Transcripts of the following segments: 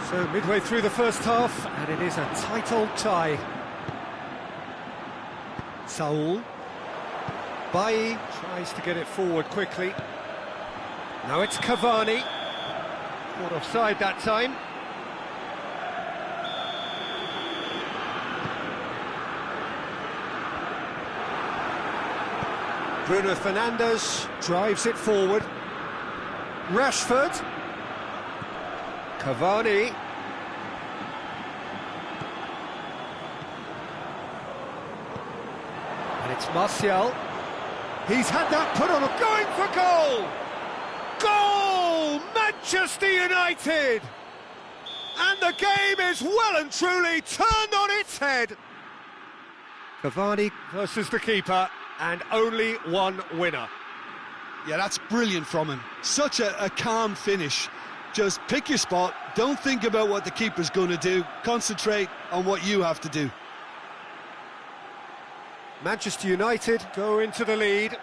So midway through the first half, and it is a tight old tie. Saul. Bailly tries to get it forward quickly. Now it's Cavani. Caught offside that time. Bruno Fernandes drives it forward. Rashford. Cavani. And it's Martial. He's had that put on, going for goal! Goal! Manchester United! And the game is well and truly turned on its head. Cavani versus the keeper, and only one winner. Yeah, that's brilliant from him. Such a calm finish. Just pick your spot, don't think about what the keeper's going to do, concentrate on what you have to do. Manchester United go into the lead.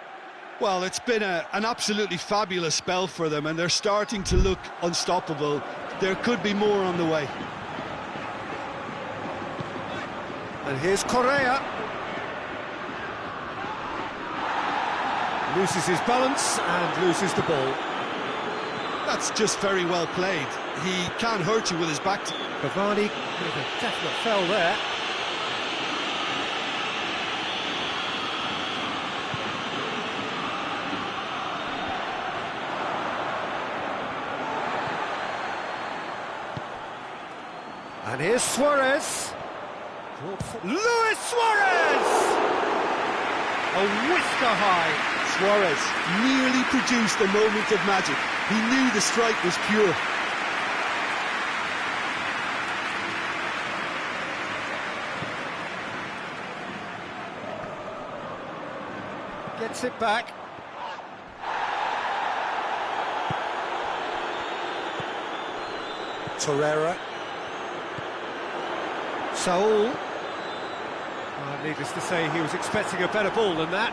Well, it's been an absolutely fabulous spell for them, and they're starting to look unstoppable. There could be more on the way. And here's Correa. Loses his balance and loses the ball. That's just very well played. He can't hurt you with his back. Cavani with a definite foul there. And here's Suarez. Luis Suarez! A whisker high. Suarez nearly produced a moment of magic. He knew the strike was pure. Gets it back. Torreira. Saul. Needless to say, he was expecting a better ball than that.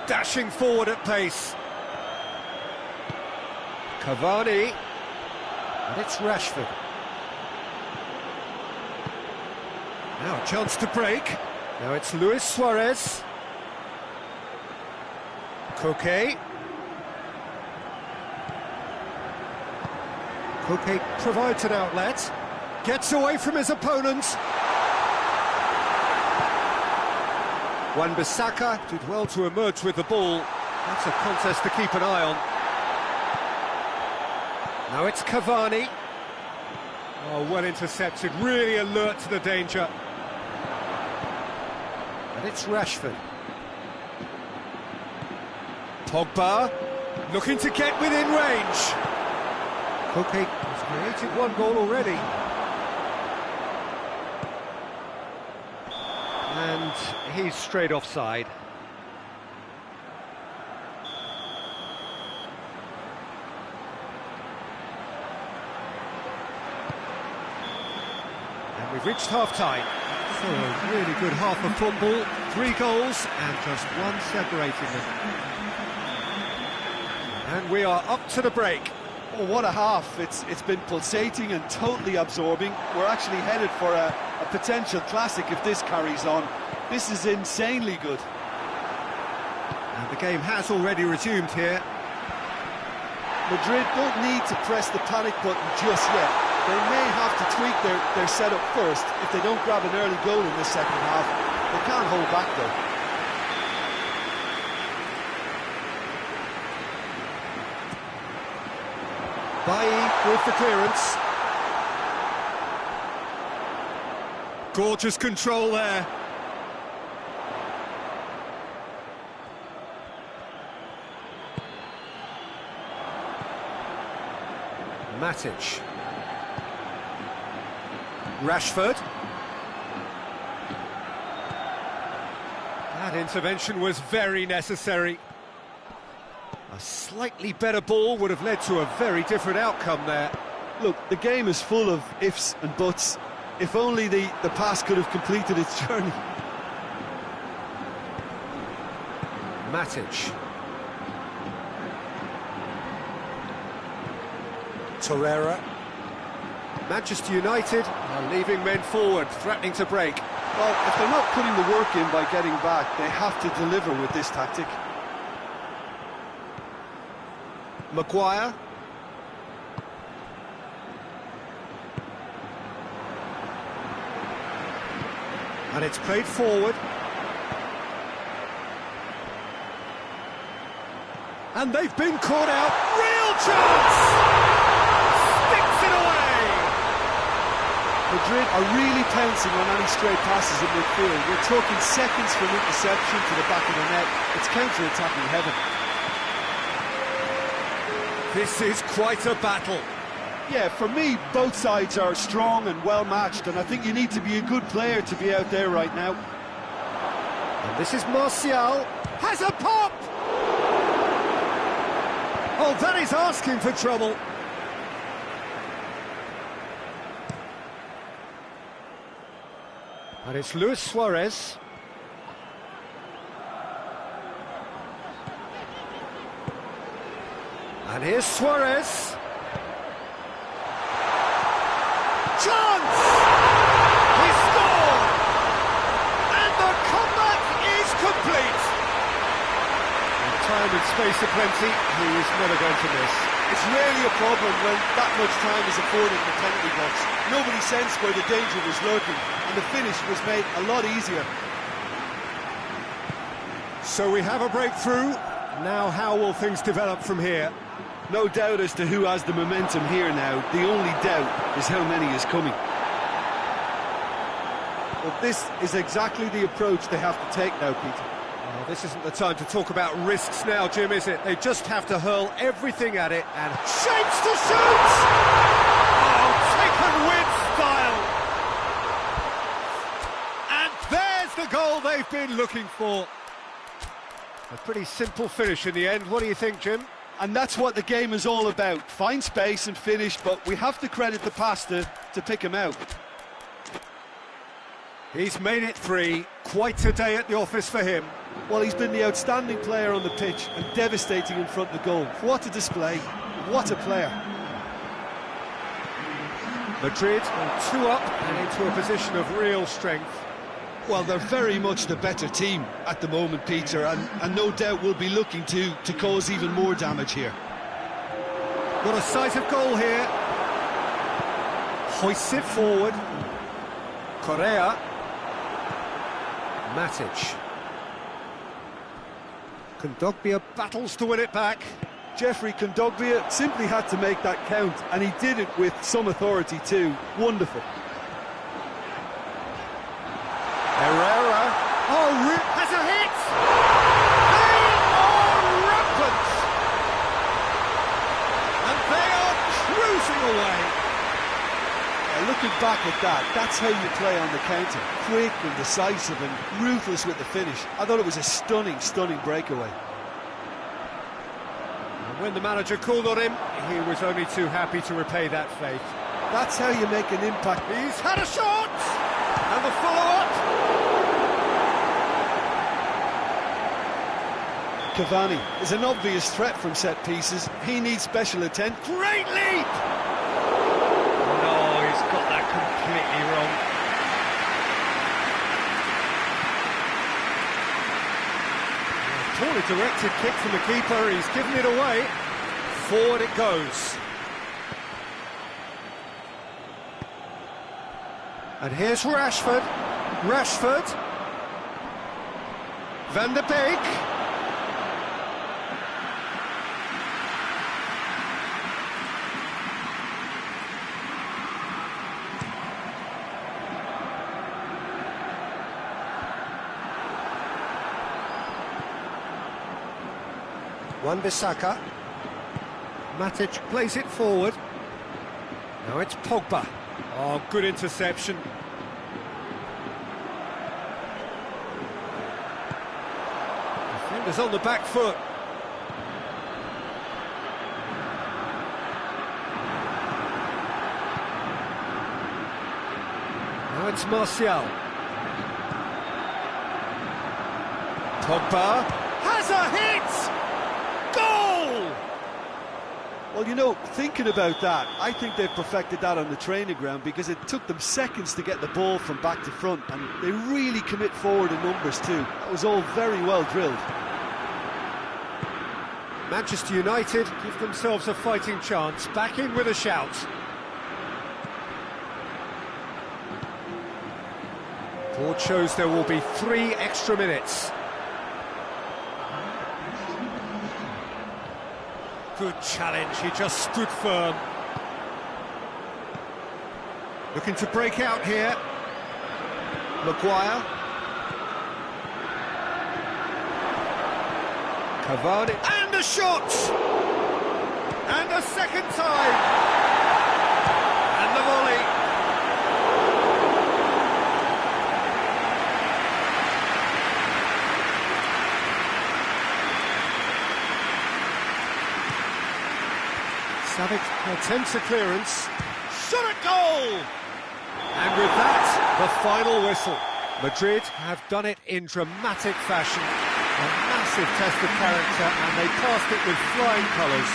Dashing forward at pace. Cavani. And it's Rashford. Now a chance to break. Now it's Luis Suarez. Koke. Koke provides an outlet. Gets away from his opponent. Wan-Bissaka did well to emerge with the ball. That's a contest to keep an eye on. Now it's Cavani. Oh, well intercepted, really alert to the danger. And it's Rashford. Pogba, looking to get within range. Koke has created one goal already. And he's straight offside. And we've reached half-time. So a really good half of football. 3 goals and just one separating them. And we are up to the break. Oh, what a half. It's been pulsating and totally absorbing. We're actually headed for a potential classic if this carries on. This is insanely good. And the game has already resumed here. Madrid don't need to press the panic button just yet. They may have to tweak their setup first if they don't grab an early goal in the second half. They can't hold back though. Bailly with the clearance. Gorgeous control there. Matic. Rashford. That intervention was very necessary. A slightly better ball would have led to a very different outcome there. Look, the game is full of ifs and buts. If only the pass could have completed its journey. Matic. Torreira. Manchester United are leaving men forward, threatening to break. Well, if they're not putting the work in by getting back, they have to deliver with this tactic. Maguire. And it's played forward. And they've been caught out. Real chance! Sticks it away! Madrid are really pouncing on any stray passes in midfield. We're talking seconds from interception to the back of the net. It's counter-attacking heaven. This is quite a battle. Yeah, for me, both sides are strong and well-matched, and I think you need to be a good player to be out there right now. And this is Martial. Has a pop! Oh, that is asking for trouble. And it's Luis Suarez. And here's Suarez. Chance! He scored! And the comeback is complete. With time and space aplenty, he is never going to miss. It's rarely a problem when that much time is afforded in the penalty box. Nobody sensed where the danger was lurking, and the finish was made a lot easier. So we have a breakthrough. Now how will things develop from here? No doubt as to who has the momentum here now. The only doubt is how many is coming. Well, this is exactly the approach they have to take now, Peter. Oh, this isn't the time to talk about risks now, Jim, is it? They just have to hurl everything at it and shapes to shoot! Oh, taken with style! And there's the goal they've been looking for. A pretty simple finish in the end. What do you think, Jim? And that's what the game is all about. Find space and finish, but we have to credit the passer to pick him out. He's made it 3. Quite a day at the office for him. Well, he's been the outstanding player on the pitch and devastating in front of the goal. What a display. What a player. Madrid on 2 up and into a position of real strength. Well, they're very much the better team at the moment, Peter, and no doubt will be looking to cause even more damage here. Got a sight of goal here. Hoists it forward. Correa. Matic. Kondogbia battles to win it back. Jeffrey Kondogbia simply had to make that count, and he did it with some authority too. Wonderful. Herrera. Oh, has a hit! They are rampant! And they are cruising away. Looking back at that, that's how you play on the counter. Quick and decisive and ruthless with the finish. I thought it was a stunning, stunning breakaway. And when the manager called on him, he was only too happy to repay that faith. That's how you make an impact. He's had a shot! And the follow-up! Cavani is an obvious threat from set pieces. He needs special attention. Great leap! No, he's got that completely wrong. A poorly directed kick from the keeper. He's given it away. Forward it goes. And here's Rashford. Rashford. Van der Beek. Wan-Bissaka. Matic plays it forward. Now it's Pogba. Oh, good interception. Defenders on the back foot. Now it's Martial. Pogba has a hit! Goal! Well, you know, thinking about that, I think they've perfected that on the training ground, because it took them seconds to get the ball from back to front, and they really commit forward in numbers too. That was all very well drilled. Manchester United give themselves a fighting chance, back in with a shout. Board shows there will be 3 extra minutes. Good challenge, he just stood firm. Looking to break out here. Maguire. Cavani. And a shot! And a second time! And the volley. Savic attempts a clearance. Shot at goal! And with that, the final whistle. Madrid have done it in dramatic fashion. A massive test of character, and they passed it with flying colours.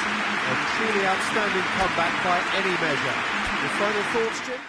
A truly outstanding comeback by any measure. Your final thoughts, Jim?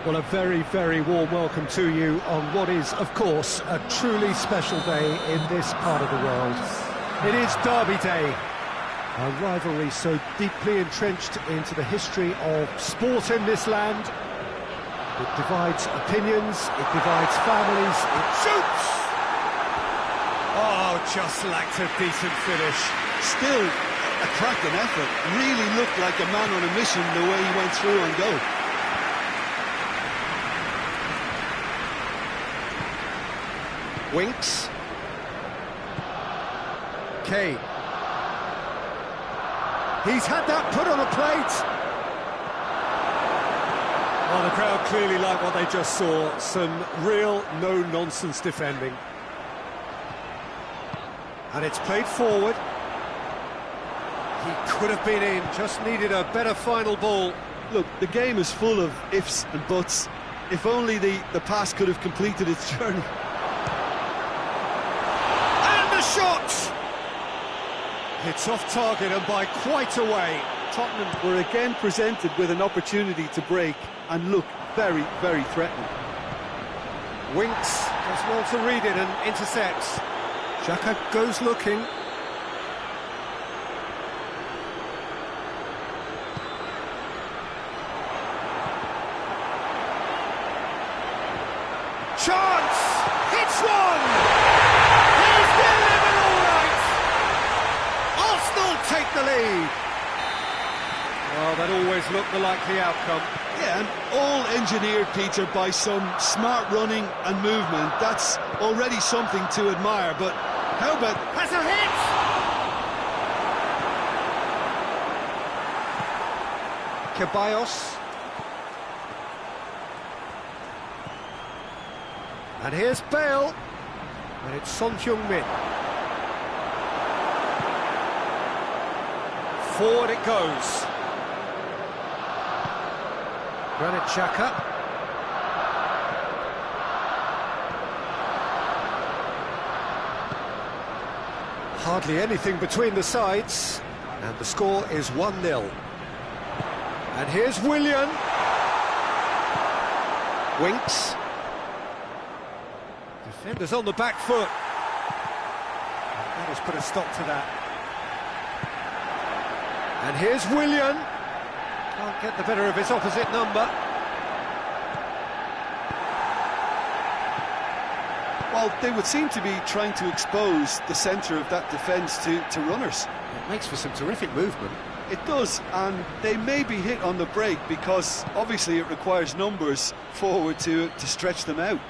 Well, a very, very warm welcome to you on what is, of course, a truly special day in this part of the world. It is Derby Day, a rivalry so deeply entrenched into the history of sport in this land. It divides opinions, it divides families, it shoots! Oh, just lacked a decent finish. Still a cracking effort. Really looked like a man on a mission the way he went through on goal. Winks. Kane. He's had that put on a plate. Well, the crowd clearly like what they just saw. Some real no-nonsense defending. And it's played forward. He could have been in, just needed a better final ball. Look, the game is full of ifs and buts. If only the pass could have completed its journey. And the shot! It's off target and by quite a way. Tottenham were again presented with an opportunity to break and look very, very threatening. Winks does well to read it and intercepts. Xhaka goes looking. Chance! Hits one! He's delivered all right! Arsenal take the lead. Well, that always looked the likely outcome. Yeah, and all engineered, Peter, by some smart running and movement. That's already something to admire, but how about... Has a hit! Ceballos. And here's Bale. And it's Son Heung-min. Forward it goes. Granit Xhaka. Hardly anything between the sides, and the score is 1-0. And here's Willian. Winks. Defenders on the back foot. And that has put a stop to that. And here's Willian. Can't get the better of his opposite number. Well, they would seem to be trying to expose the centre of that defence to runners. It makes for some terrific movement. It does, and they may be hit on the break because obviously it requires numbers forward to stretch them out.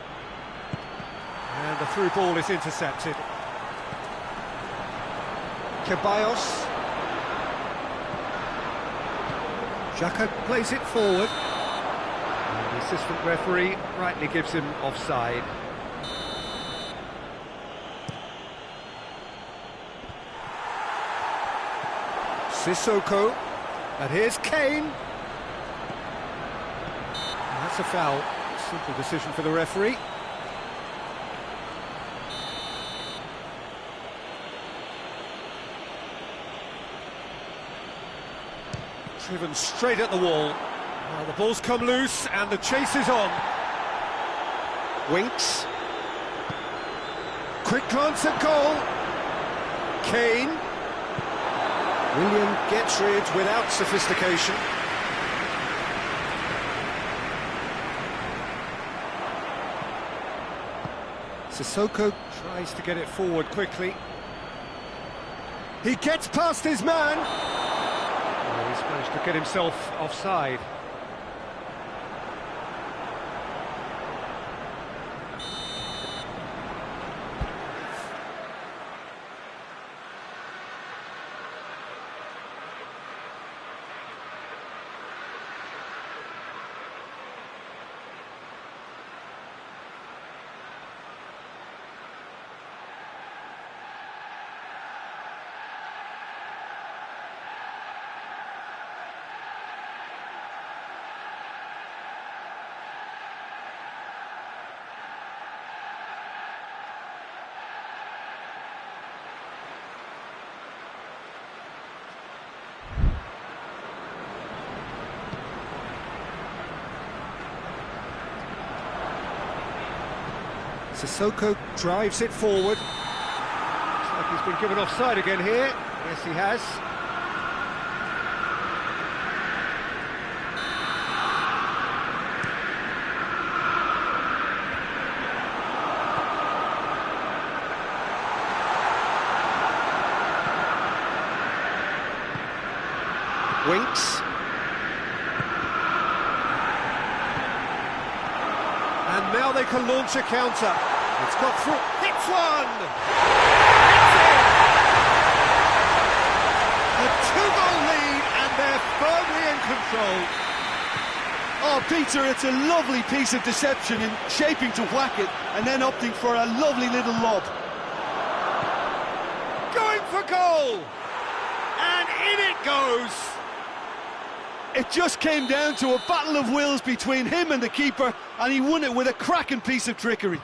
And the through ball is intercepted. Ceballos. Xhaka plays it forward. And the assistant referee rightly gives him offside. Sissoko. And here's Kane. And that's a foul. Simple decision for the referee. Driven straight at the wall. Well, the ball's come loose and the chase is on. Winks. Quick glance at goal. Kane. Willian gets rid without sophistication. Sissoko tries to get it forward quickly. He gets past his man. Oh, he's managed to get himself offside. Sissoko drives it forward. Looks like he's been given offside again here. Yes, he has. Winks. And now they can launch a counter. It's got through. Hits one! It's in! A two-goal lead and they're firmly in control. Oh, Peter, it's a lovely piece of deception in shaping to whack it and then opting for a lovely little lob. Going for goal! And in it goes! It just came down to a battle of wills between him and the keeper, and he won it with a cracking piece of trickery.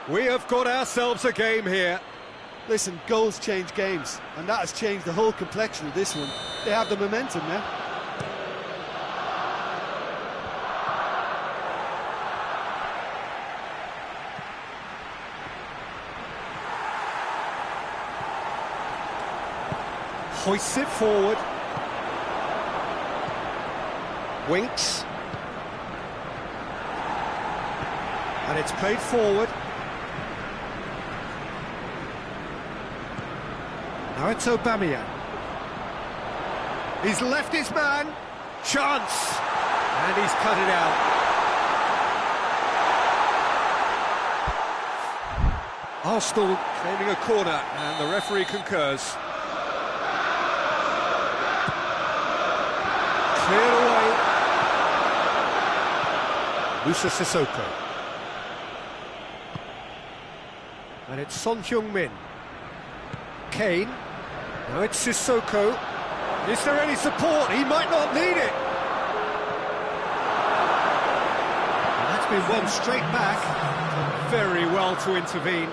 We have got ourselves a game here. Listen, goals change games, and that has changed the whole complexion of this one. They have the momentum now. Hoists it forward. Winks. And it's played forward. Now it's Aubameyang. He's left his man. Chance. And he's cut it out. Arsenal claiming a corner, and the referee concurs. Cleared away. Musa Sissoko. And it's Son Heung-min. Kane. Now it's Sissoko. Is there any support? He might not need it. And that's been won straight back. Done very well to intervene.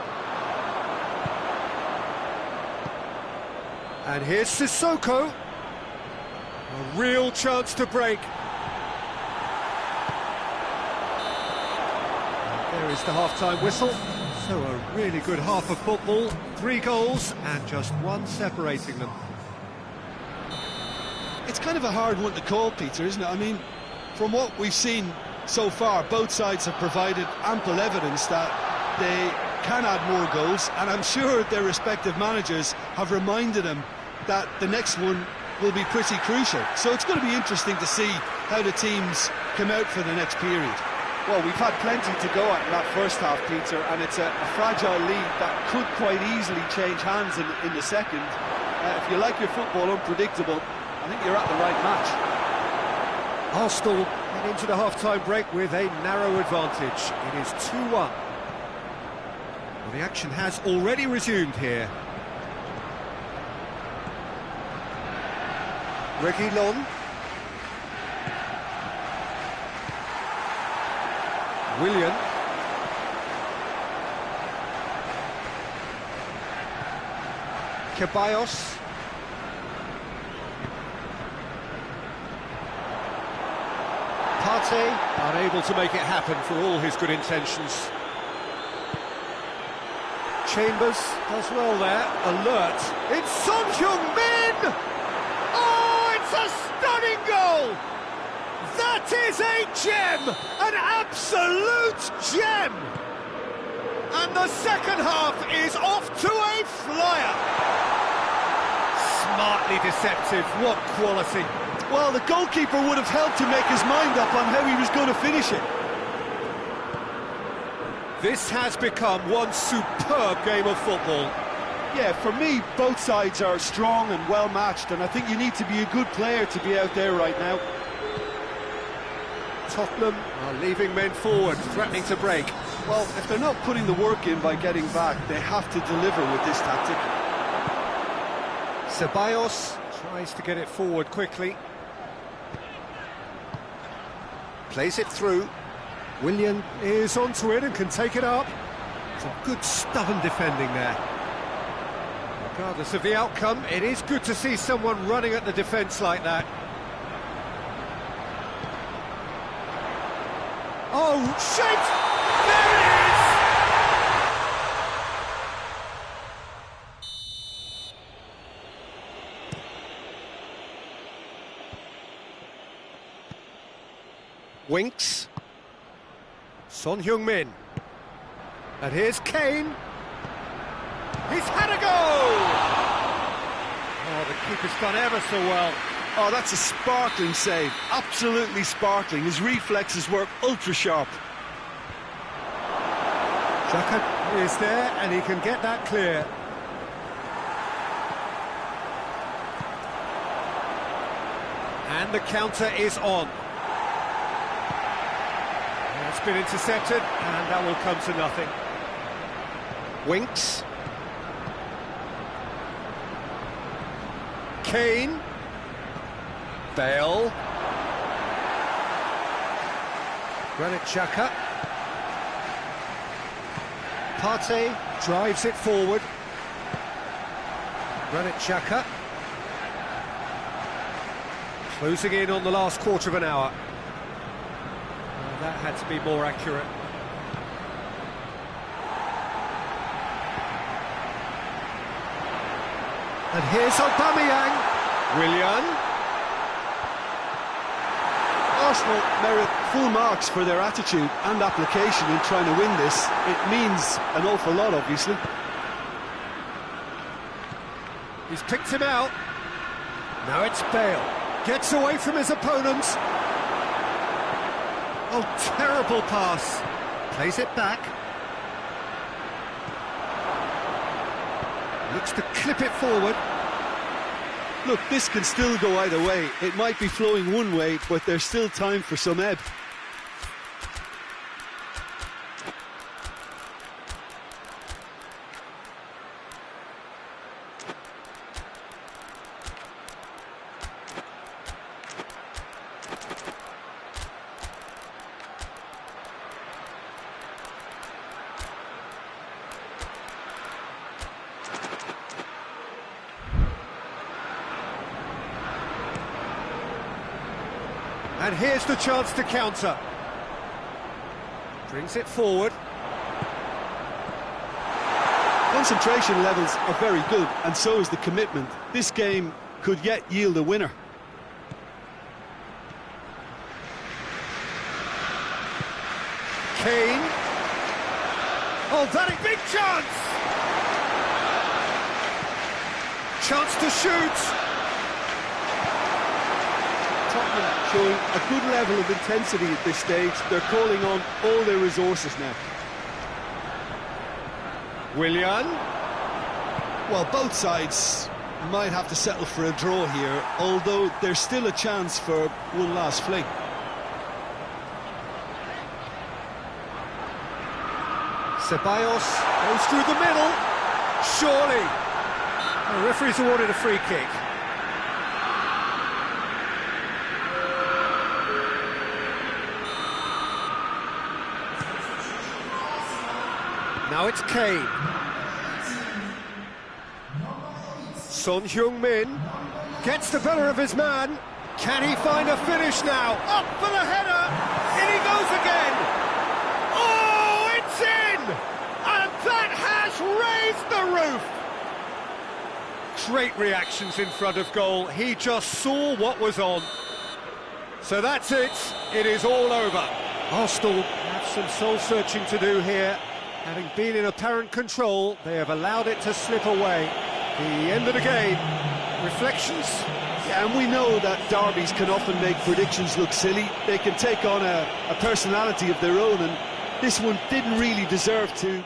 And here's Sissoko. A real chance to break. And there is the half-time whistle. So a really good half of football, 3 goals and just 1 separating them. It's kind of a hard one to call, Peter, isn't it? I mean, from what we've seen so far, both sides have provided ample evidence that they can add more goals, and I'm sure their respective managers have reminded them that the next one will be pretty crucial. So it's going to be interesting to see how the teams come out for the next period. Well, we've had plenty to go at in that first half, Peter, and it's a fragile lead that could quite easily change hands in the second. If you like your football unpredictable, I think you're at the right match. Arsenal head into the half-time break with a narrow advantage. It is 2-1. Well, the action has already resumed here. Reguilon. Willian. Ceballos. Partey, unable to make it happen for all his good intentions. Chambers does well there, alert. It's Son Heung-min! Oh, it's a stunning goal! That is a gem! An absolute gem! And the second half is off to a flyer! Smartly deceptive, what quality! Well, the goalkeeper would have helped to make his mind up on how he was going to finish it. This has become one superb game of football. Yeah, for me, both sides are strong and well matched, and I think you need to be a good player to be out there right now. Tottenham are leaving men forward, threatening to break. Well, if they're not putting the work in by getting back, they have to deliver with this tactic. Ceballos tries to get it forward quickly. Plays it through. Willian is onto it and can take it up. Some good stubborn defending there. Regardless of the outcome, it is good to see someone running at the defence like that. Oh, shaped! There it is! Winks. Son Heung-min. And here's Kane. He's had a goal! Oh, the keeper's done ever so well. Oh, that's a sparkling save. Absolutely sparkling. His reflexes work ultra-sharp. Xhaka is there, and he can get that clear. And the counter is on. It's been intercepted, and that will come to nothing. Winks. Kane. Bale. Granit Xhaka. Partey drives it forward. Granit Xhaka. Closing in on the last quarter of an hour. That had to be more accurate. And here's Aubameyang. Willian. Arsenal merit full marks for their attitude and application in trying to win this. It means an awful lot, obviously. He's picked him out. Now it's Bale. Gets away from his opponents. Oh, terrible pass. Plays it back. Looks to clip it forward. Look, this can still go either way. It might be flowing one way, but there's still time for some ebb. And here's the chance to counter. Brings it forward. Concentration levels are very good, and so is the commitment. This game could yet yield a winner. Kane. Oh, that is big chance! Chance to shoot. Tottenham showing a good level of intensity at this stage. They're calling on all their resources now. Willian. Well, both sides might have to settle for a draw here, although there's still a chance for one last fling. Ceballos goes through the middle. Surely. The referee's awarded a free kick. Now it's Kane. Son Heung-min gets the better of his man. Can he find a finish now? Up for the header. In he goes again. Oh, it's in! And that has raised the roof. Great reactions in front of goal. He just saw what was on. So that's it. It is all over. Arsenal have some soul-searching to do here. Having been in apparent control, they have allowed it to slip away. The end of the game. Reflections? Yeah, and we know that derbies can often make predictions look silly. They can take on a personality of their own, and this one didn't really deserve to.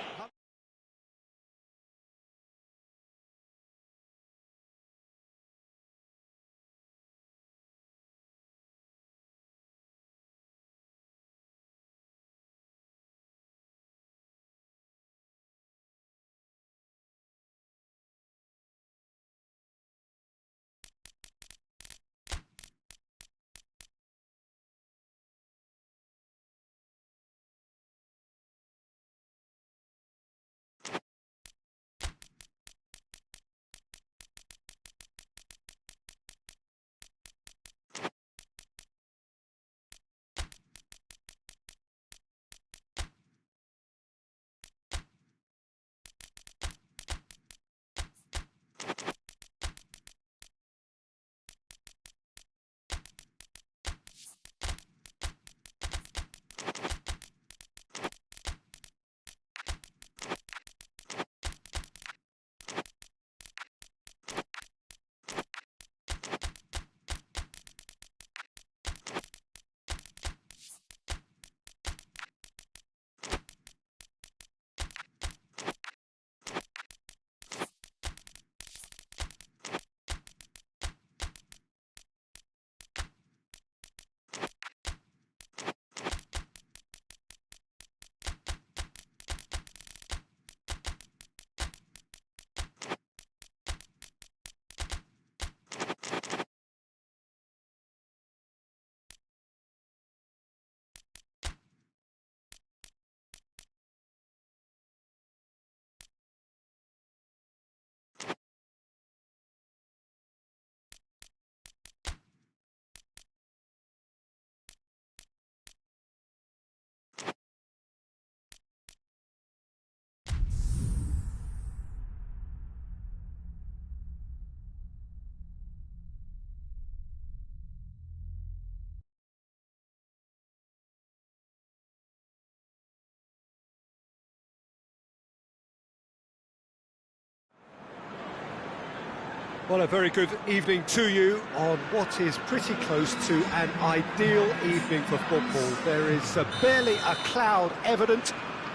Well, a very good evening to you on what is pretty close to an ideal evening for football. There is barely a cloud evident.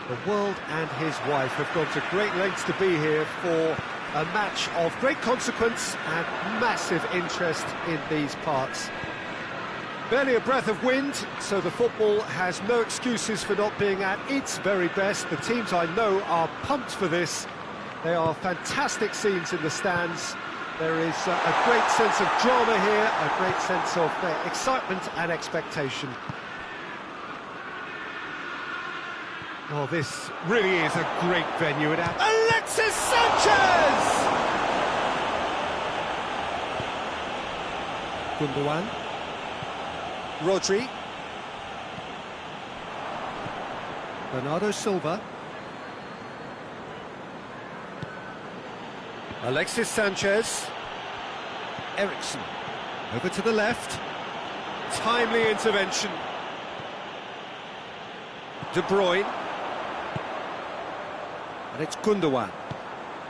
The world and his wife have gone to great lengths to be here for a match of great consequence and massive interest in these parts. Barely a breath of wind, so the football has no excuses for not being at its very best. The teams I know are pumped for this. They are fantastic scenes in the stands. There is a great sense of drama here, a great sense of excitement and expectation. Oh, this really is a great venue. Alexis Sanchez! Gundogan. Rodri. Bernardo Silva. Alexis Sanchez. Ericsson. Over to the left. Timely intervention. De Bruyne. And it's Gundogan.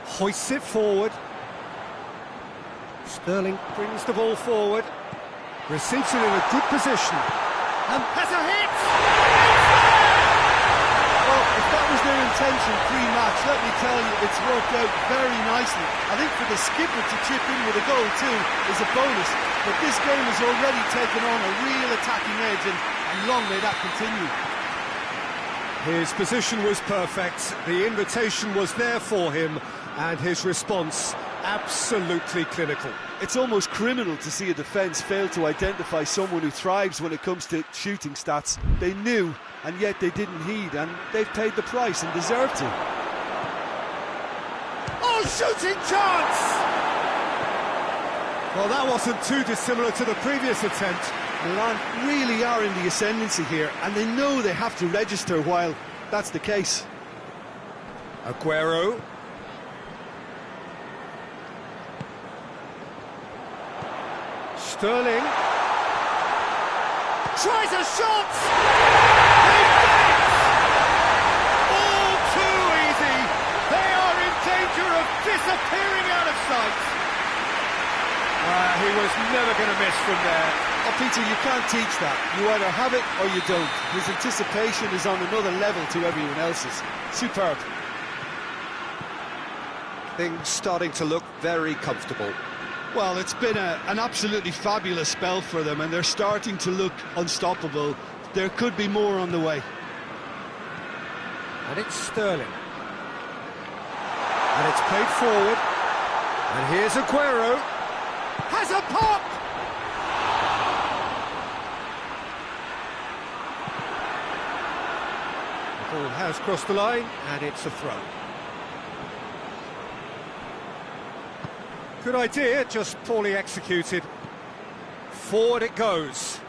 Hoists it forward. Sterling brings the ball forward. Receives it in a good position. And has a hit! Well, if that was their intention pre-match, let me tell you, it's worked out very nicely. I think for the skipper to chip in with a goal too is a bonus. But this game has already taken on a real attacking edge, and long may that continue. His position was perfect, the invitation was there for him, and his response absolutely clinical. It's almost criminal to see a defence fail to identify someone who thrives when it comes to shooting stats. They knew, and yet they didn't heed, and they've paid the price and deserve to. Oh, shooting chance! Well, that wasn't too dissimilar to the previous attempt. Milan really are in the ascendancy here, and they know they have to register while that's the case. Aguero. Sterling. Tries a shot! All too easy! They are in danger of disappearing out of sight. He was never going to miss from there. Oh, Peter, you can't teach that. You either have it or you don't. His anticipation is on another level to everyone else's. Superb. Things starting to look very comfortable. Well, it's been an absolutely fabulous spell for them, and they're starting to look unstoppable. There could be more on the way. And it's Sterling. And it's played forward. And here's Aguero. Has a pop! The ball has crossed the line, and it's a throw. Good idea, just poorly executed. Forward it goes.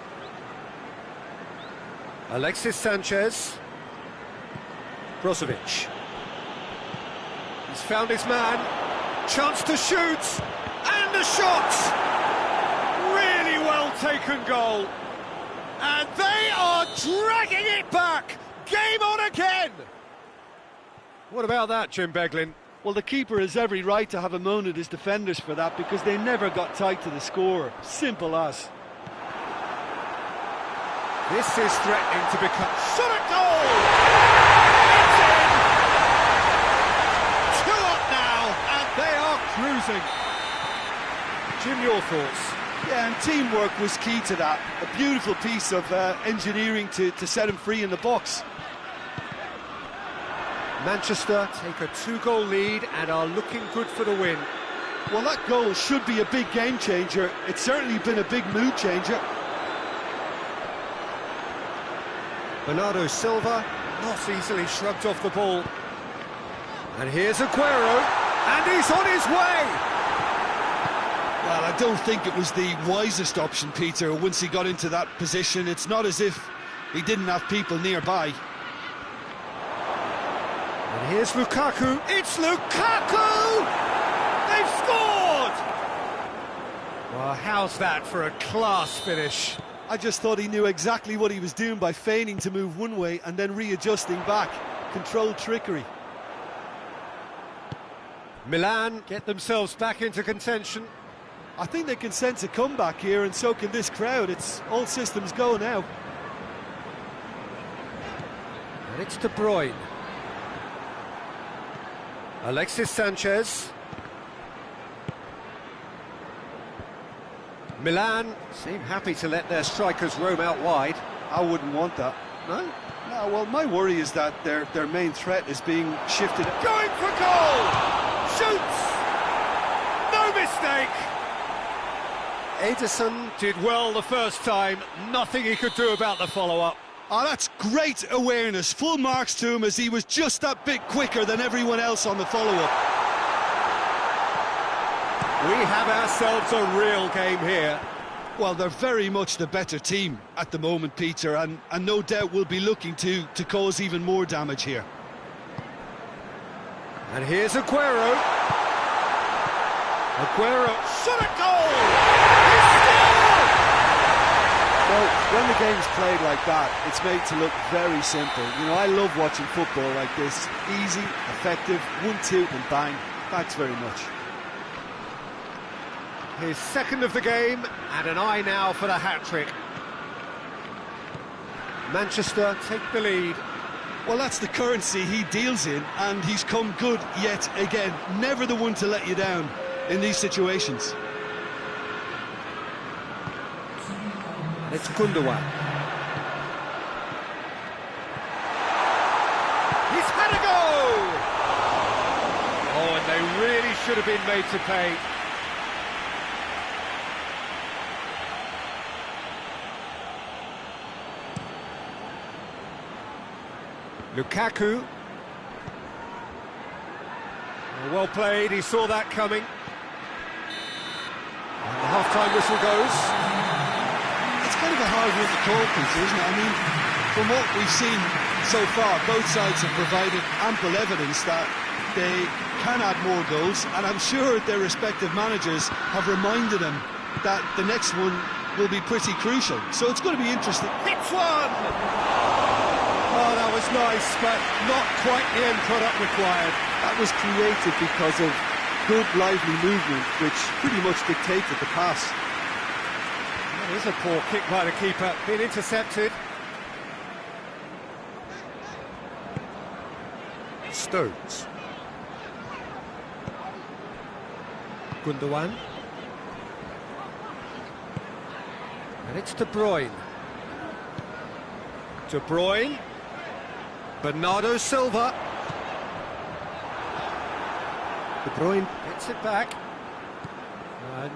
Alexis Sanchez. Brozovic. He's found his man. Chance to shoot. And a shot! Really well taken goal. And they are dragging it back. Game on again. What about that, Jim Beglin? Well, the keeper has every right to have a moan at his defenders for that, because they never got tight to the score. Simple as. This is threatening to become... Shot at goal! It's in! 2 up now, and they are cruising. Jim, your thoughts? Yeah, and teamwork was key to that. A beautiful piece of engineering to set him free in the box. Manchester take a 2-goal lead and are looking good for the win. Well, that goal should be a big game changer. It's certainly been a big mood changer. Bernardo Silva not easily shrugged off the ball. And here's Aguero, and he's on his way! Well, I don't think it was the wisest option, Peter, once he got into that position. It's not as if he didn't have people nearby. And here's Lukaku. It's Lukaku! They've scored! Well, how's that for a class finish? I just thought he knew exactly what he was doing by feigning to move one way and then readjusting back. Controlled trickery. Milan get themselves back into contention. I think they can sense a comeback here, and so can this crowd. It's all systems go now. And it's De Bruyne. Alexis Sanchez. Milan seem happy to let their strikers roam out wide. I wouldn't want that. No? No, well, my worry is that their main threat is being shifted. Going for goal! Shoots! No mistake! Ederson did well the first time. Nothing he could do about the follow-up. Oh, that's great awareness. Full marks to him, as he was just that bit quicker than everyone else on the follow-up. We have ourselves a real game here. Well, they're very much the better team at the moment, Peter, and no doubt will be looking to cause even more damage here. And here's Aguero. Aguero shot a goal! He scored! Well, when the game's played like that, it's made to look very simple. You know, I love watching football like this. Easy, effective, 1-2 and bang. Thanks very much. His second of the game, and an eye now for the hat-trick. Manchester take the lead. Well, that's the currency he deals in, and he's come good yet again. Never the one to let you down in these situations. And it's Gundogan. He's had a go! Oh, and they really should have been made to pay. Lukaku. Well played, he saw that coming. And the half-time whistle goes. It's kind of a hard one to call, Peter, isn't it? I mean, from what we've seen so far, both sides have provided ample evidence that they can add more goals, and I'm sure their respective managers have reminded them that the next one will be pretty crucial. So it's going to be interesting. Hits one! Oh, that was nice, but not quite the end product required. That was created because of good, lively movement, which pretty much dictated the pass. That is a poor kick by the keeper, being intercepted. Stones. Gundogan. And it's De Bruyne. De Bruyne. Bernardo Silva. De Bruyne gets it back.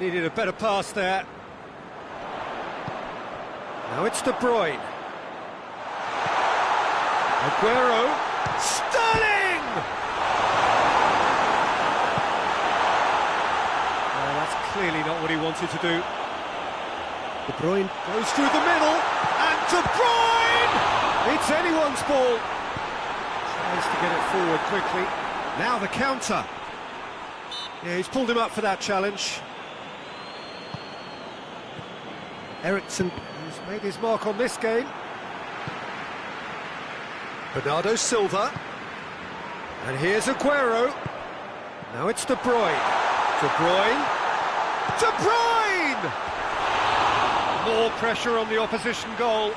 Needed a better pass there. Now it's De Bruyne. Aguero. Sterling! Well, that's clearly not what he wanted to do. De Bruyne goes through the middle, and De Bruyne! It's anyone's ball. Tries to get it forward quickly. Now the counter. Yeah, he's pulled him up for that challenge. Eriksson, who's made his mark on this game. Bernardo Silva. And here's Aguero. Now it's De Bruyne. De Bruyne. De Bruyne! More pressure on the opposition goal.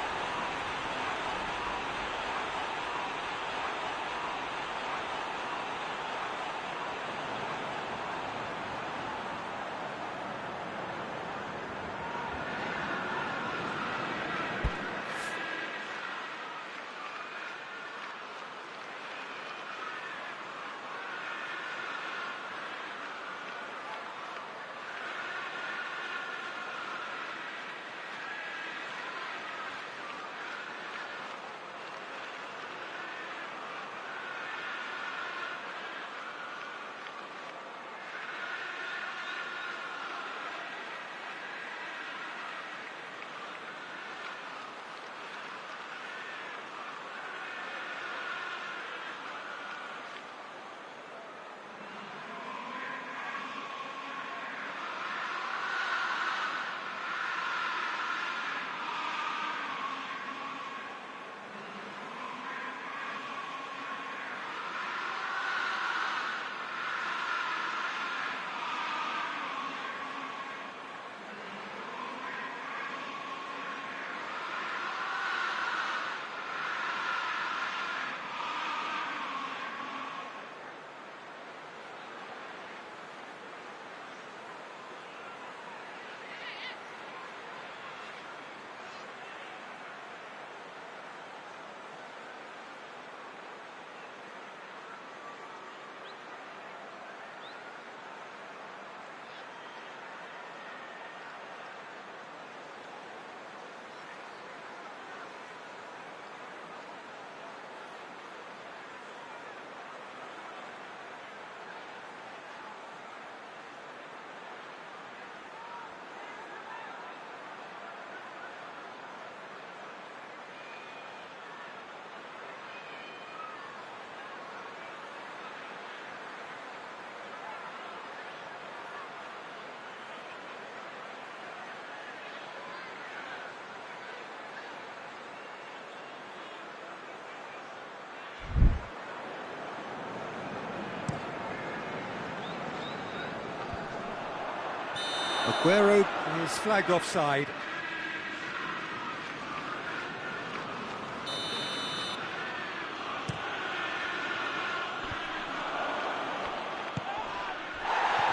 Aguero is flagged offside.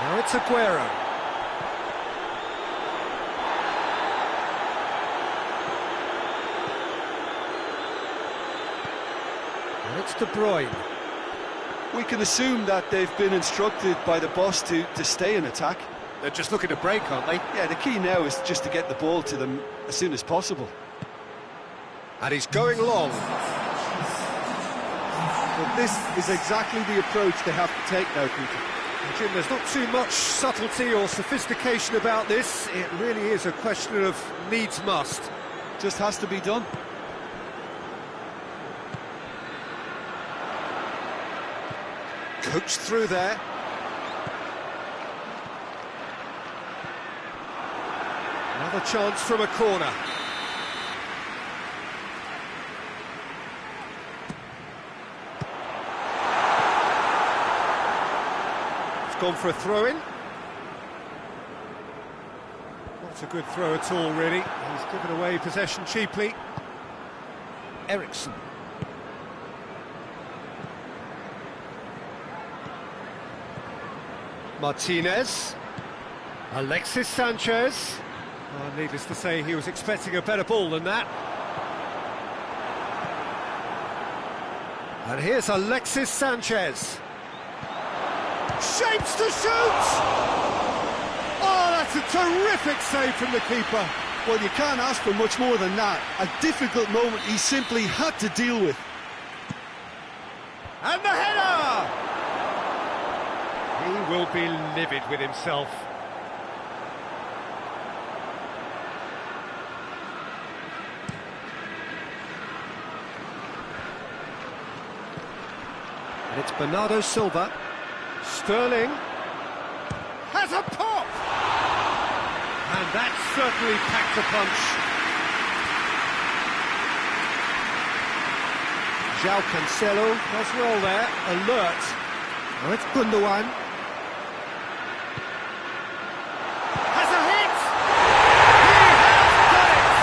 Now it's Aguero. And it's De Bruyne. We can assume that they've been instructed by the boss to stay in attack. They're just looking to break, aren't they? Yeah, the key now is just to get the ball to them as soon as possible. And he's going long. But this is exactly the approach they have to take now, Peter. Jim, there's not too much subtlety or sophistication about this. It really is a question of needs must. Just has to be done. Coached through there. Another chance from a corner. It's gone for a throw-in. Not a good throw at all, really. He's given away possession cheaply. Ericsson. Martinez. Alexis Sanchez. Oh, needless to say, he was expecting a better ball than that. And here's Alexis Sanchez. Shapes to shoot! Oh, that's a terrific save from the keeper. Well, you can't ask for much more than that. A difficult moment he simply had to deal with. And the header! He will be livid with himself. And it's Bernardo Silva. Sterling has a pop! And that certainly packed a punch. João Cancelo does well there, alert. Now it's Gundogan. Has a hit! He has done it!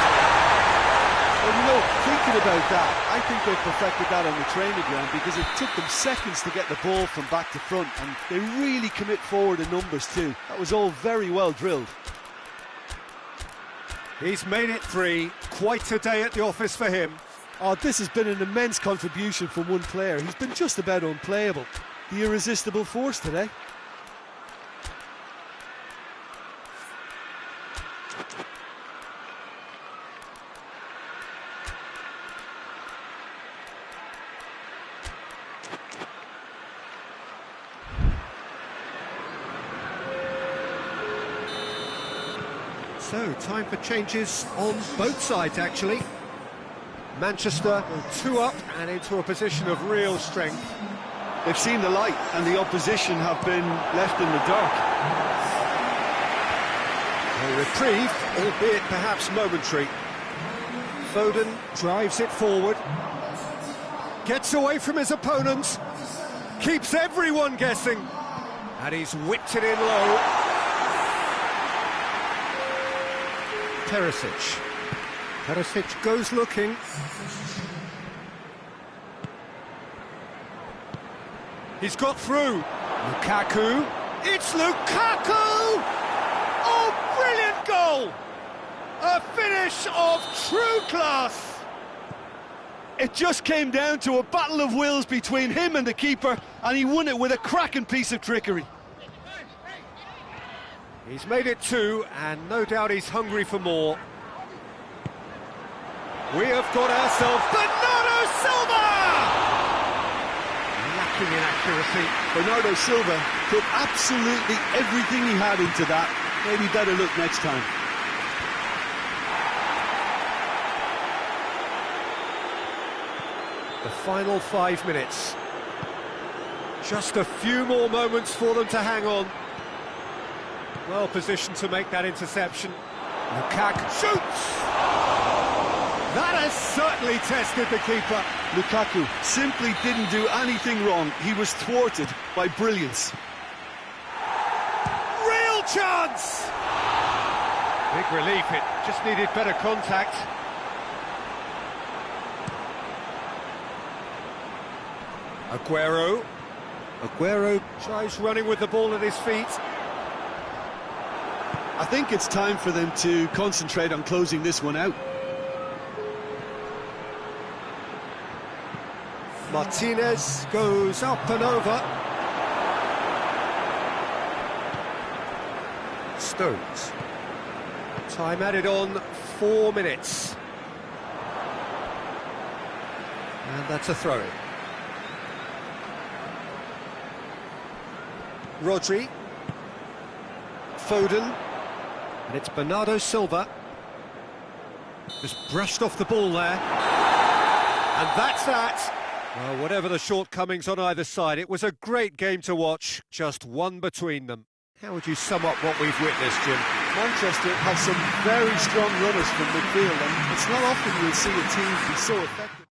Well, you know, thinking about that, I think they perfected that on the training ground because it took them seconds to get the ball from back to front, and they really commit forward in numbers too. That was all very well drilled. He's made it 3. Quite a day at the office for him. Oh, this has been an immense contribution from one player. He's been just about unplayable. The irresistible force today. So, time for changes on both sides, actually. Manchester 2 up and into a position of real strength. They've seen the light and the opposition have been left in the dark. A reprieve, albeit perhaps momentary. Foden drives it forward. Gets away from his opponents. Keeps everyone guessing. And he's whipped it in low. Perisic. Perisic goes looking. He's got through. Lukaku. It's Lukaku! Oh, brilliant goal! A finish of true class. It just came down to a battle of wills between him and the keeper, and he won it with a cracking piece of trickery. He's made it 2, and no doubt he's hungry for more. We have got ourselves Bernardo Silva! Lacking in accuracy. Bernardo Silva put absolutely everything he had into that. Maybe better look next time. The final 5 minutes. Just a few more moments for them to hang on. Well positioned to make that interception. Lukaku shoots! That has certainly tested the keeper. Lukaku simply didn't do anything wrong. He was thwarted by brilliance. Real chance! big relief, it just needed better contact. Aguero tries running with the ball at his feet. I think it's time for them to concentrate on closing this one out. Martinez goes up and over. Stones. Time added on, 4 minutes. And that's a throw-in. Rodri. Foden. And it's Bernardo Silva. Just brushed off the ball there. And that's that. Well, whatever the shortcomings on either side, it was a great game to watch, just one between them. How would you sum up what we've witnessed, Jim? Manchester have some very strong runners from midfield, and it's not often you'll see a team be so effective.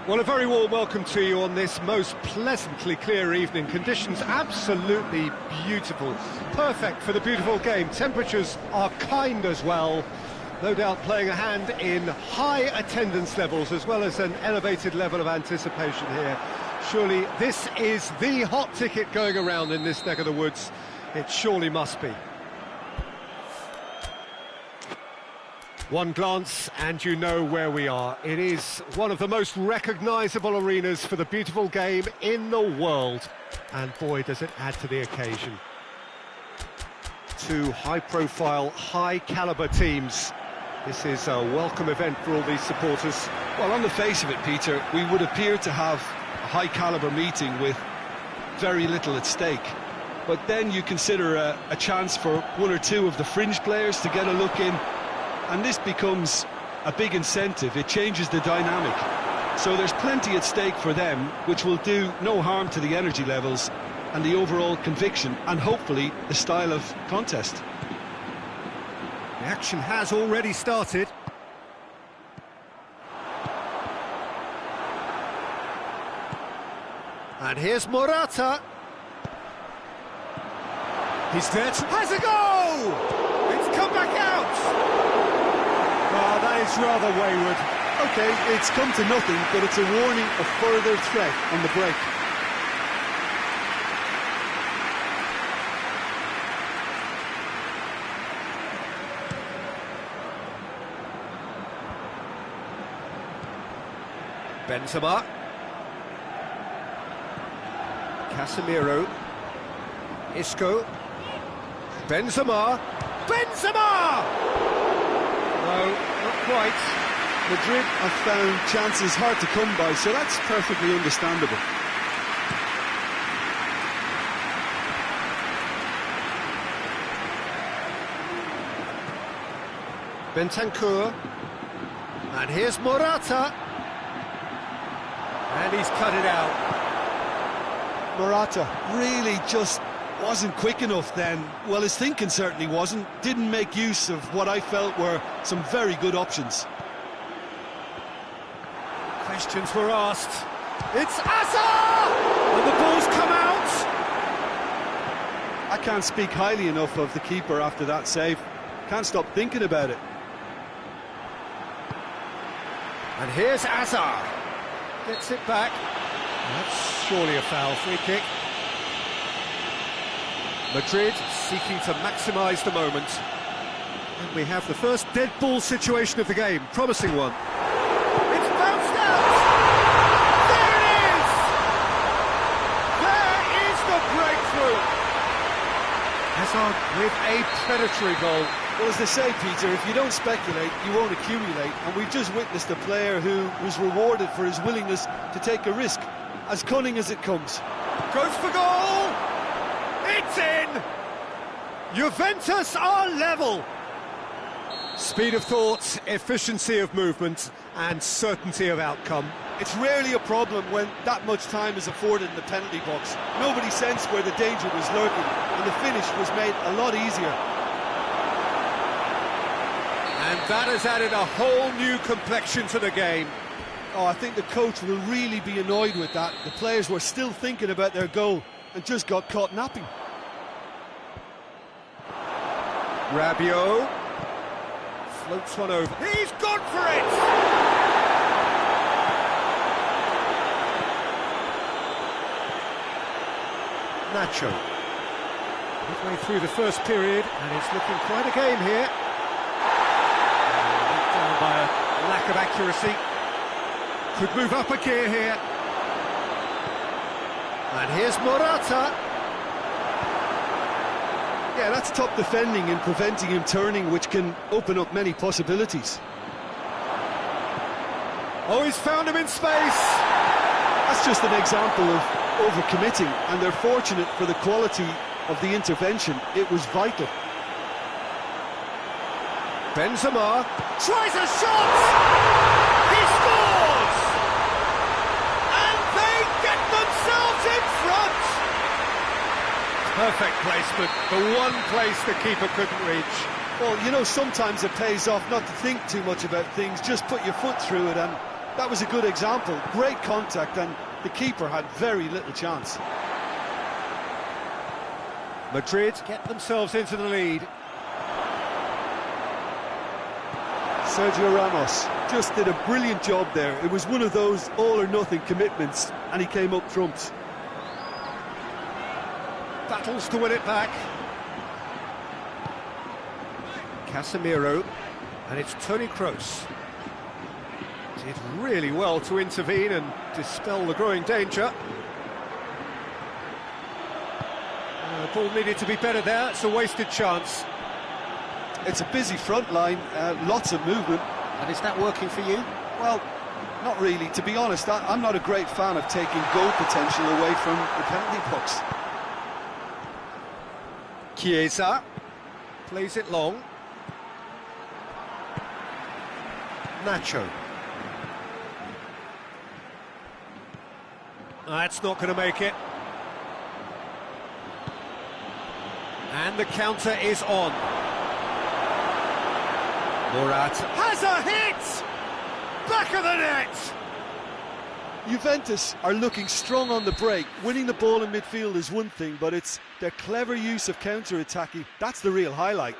Well, a very warm welcome to you on this most pleasantly clear evening. Conditions absolutely beautiful, perfect for the beautiful game. Temperatures are kind as well, no doubt playing a hand in high attendance levels as well as an elevated level of anticipation here. Surely this is the hot ticket going around in this neck of the woods. It surely must be. One glance and you know where we are. It is one of the most recognisable arenas for the beautiful game in the world. And boy, does it add to the occasion. Two high-profile, high-caliber teams. This is a welcome event for all these supporters. Well, on the face of it, Peter, we would appear to have a high-caliber meeting with very little at stake. But then you consider a chance for one or two of the fringe players to get a look in, and this becomes a big incentive. It changes the dynamic. So there's plenty at stake for them, which will do no harm to the energy levels and the overall conviction and hopefully the style of contest. The action has already started. And here's Morata. He's there, has a goal! It's come back out! Oh, that is rather wayward. OK, it's come to nothing, but it's a warning of further threat on the break. Benzema. Casemiro. Isco. Benzema. Benzema! No, not quite. Madrid have found chances hard to come by, so that's perfectly understandable. Bentancur. And here's Morata. And he's cut it out. Morata really just wasn't quick enough then. Well, his thinking certainly wasn't. Didn't make use of what I felt were some very good options. Questions were asked. It's Hazard! And the ball's come out! I can't speak highly enough of the keeper after that save. Can't stop thinking about it. And here's Hazard. Gets it back. That's surely a foul. Free kick. Madrid seeking to maximise the moment. And we have the first dead ball situation of the game. Promising one. It's bounced out! There it is! There is the breakthrough! Hazard with a predatory goal. Well, as they say, Peter, if you don't speculate, you won't accumulate. And we've just witnessed a player who was rewarded for his willingness to take a risk, as cunning as it comes. Goes for goal! It's in! Juventus are level! Speed of thought, efficiency of movement, and certainty of outcome. It's rarely a problem when that much time is afforded in the penalty box. Nobody sensed where the danger was lurking, and the finish was made a lot easier. And that has added a whole new complexion to the game. Oh, I think the coach will really be annoyed with that. The players were still thinking about their goal and just got caught napping. Rabiot floats one over. He's gone for it! Nacho. Midway through the first period, and it's looking quite a game here. Down by a lack of accuracy. Could move up a gear here. And here's Morata. Yeah, that's top defending and preventing him turning, which can open up many possibilities. Oh, he's found him in space! That's just an example of overcommitting, and they're fortunate for the quality of the intervention. It was vital. Benzema tries a shot! He scores! And they get themselves in front! Perfect placement, the one place the keeper couldn't reach. Well, you know, sometimes it pays off not to think too much about things, just put your foot through it, and that was a good example. Great contact, and the keeper had very little chance. Madrid get themselves into the lead. Sergio Ramos just did a brilliant job there. It was one of those all-or-nothing commitments, and he came up trumps. Battles to win it back. Casemiro, and it's Toni Kroos. Did really well to intervene and dispel the growing danger. The ball needed to be better there. It's a wasted chance. It's a busy front line, lots of movement. And is that working for you? Well, not really. To be honest, I'm not a great fan of taking goal potential away from the penalty box. Chiesa plays it long. Nacho. That's not going to make it. And the counter is on. Morata has a hit! Back of the net! Juventus are looking strong on the break. Winning the ball in midfield is one thing, but it's their clever use of counter-attacking. That's the real highlight.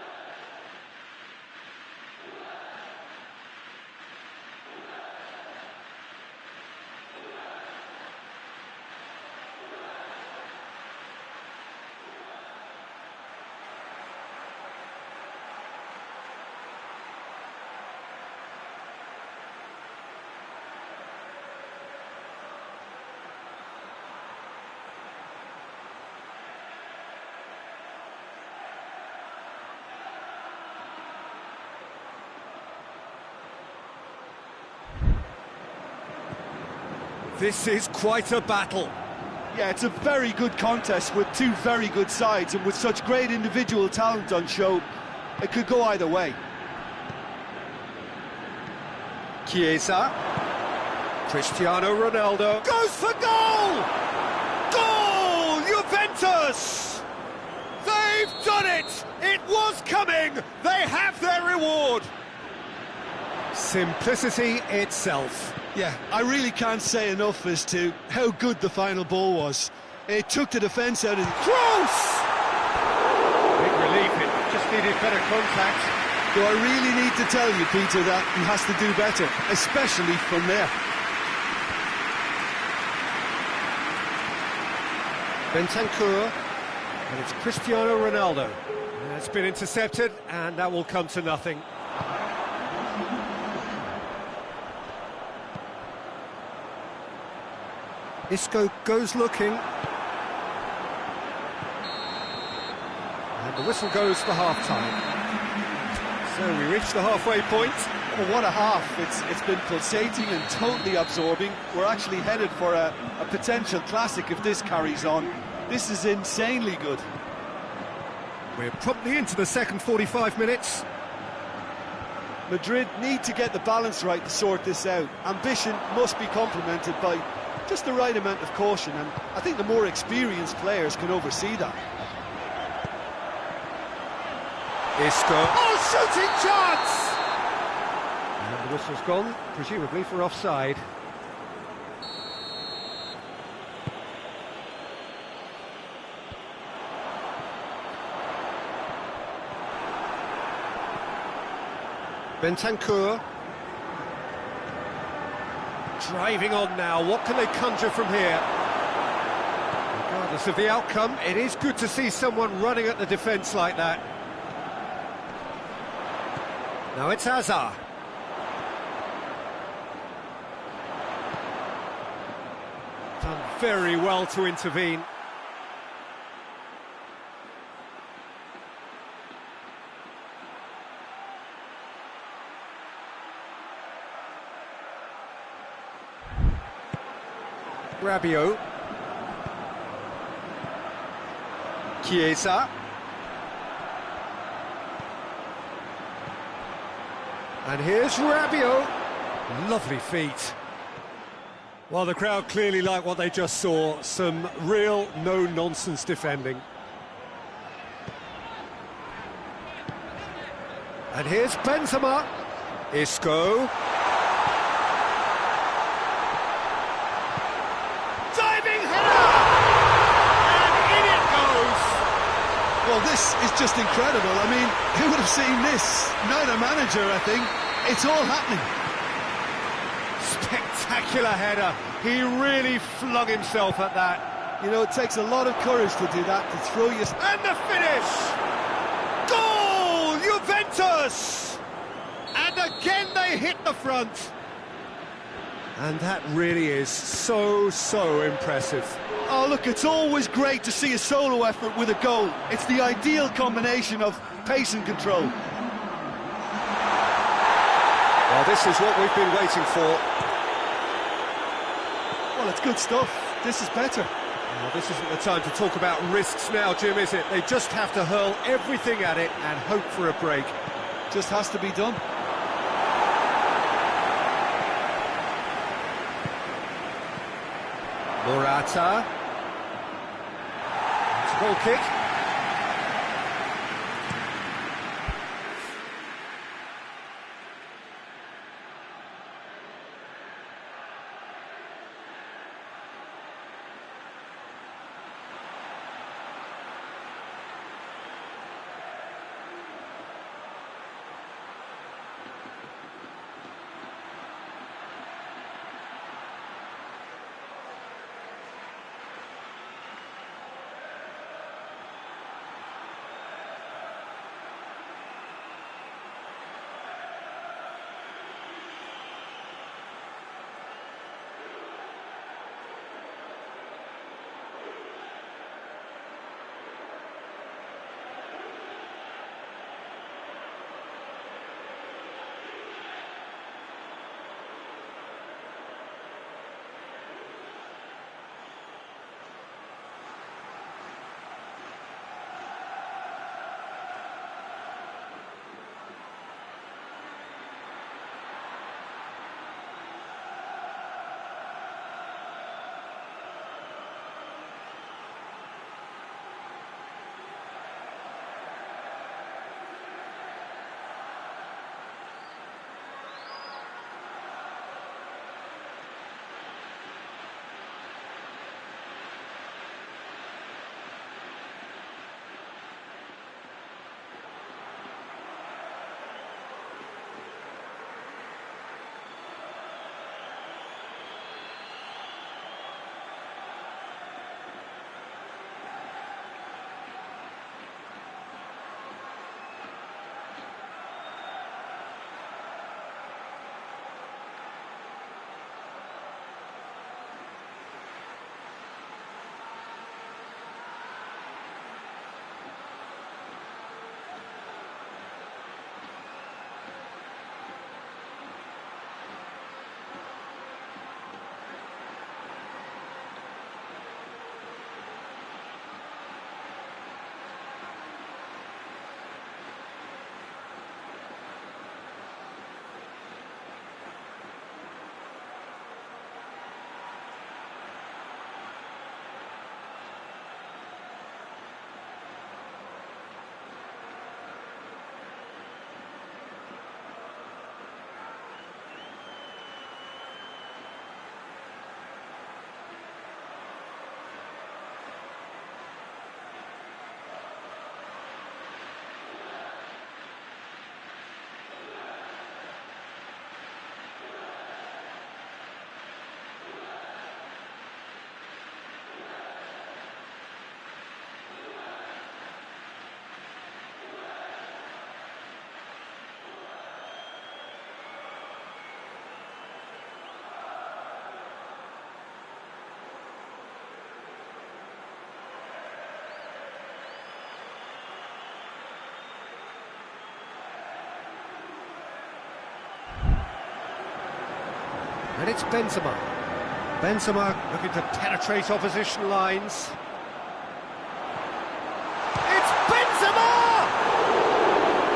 This is quite a battle. Yeah, it's a very good contest with two very good sides, and with such great individual talent on show, it could go either way. Chiesa. Cristiano Ronaldo goes for goal! Goal! Juventus! They've done it! It was coming! They have their reward! Simplicity itself. Yeah, I really can't say enough as to how good the final ball was. It took the defence out of the... Cross! Big relief, it just needed better contact. Do I really need to tell you, Peter, that he has to do better, especially from there? Bentancur, and it's Cristiano Ronaldo. It's been intercepted, and that will come to nothing. Isco goes looking. And the whistle goes for half-time. So we reach the halfway point. Well, what a half. It's been pulsating and totally absorbing. We're actually headed for a potential classic if this carries on. This is insanely good. We're promptly into the second 45 minutes. Madrid need to get the balance right to sort this out. Ambition must be complemented by just the right amount of caution, and I think the more experienced players can oversee that. Isco. Oh, shooting chance! And the whistle's gone, presumably for offside. Bentancur. Driving on now, what can they conjure from here? Regardless of the outcome, it is good to see someone running at the defence like that. Now it's Hazard. Done very well to intervene. Rabiot. Chiesa. And here's Rabiot. Lovely feet. Well, the crowd clearly like what they just saw. Some real no-nonsense defending. And here's Benzema. Isco. Well, this is just incredible. I mean, who would have seen this? Neither manager, I think. It's all happening. Spectacular header. He really flung himself at that. You know, it takes a lot of courage to do that, to throw your... And the finish! Goal! Juventus! And again they hit the front. And that really is so impressive. Oh, look, it's always great to see a solo effort with a goal. It's the ideal combination of pace and control. Well, this is what we've been waiting for. Well, it's good stuff. This is better. Well, this isn't the time to talk about risks now, Jim, is it? They just have to hurl everything at it and hope for a break. Just has to be done. Morata. It's a goal kick. And it's Benzema. Benzema looking to penetrate opposition lines. It's Benzema!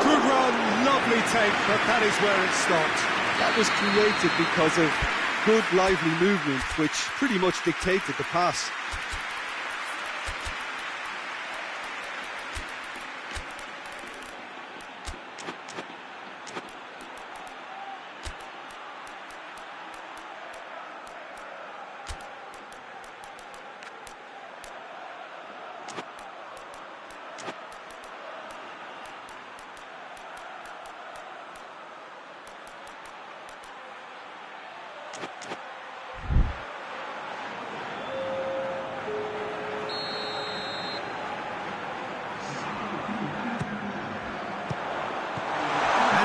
Good run, lovely take, but that is where it stopped. That was created because of good, lively movement, which pretty much dictated the pass.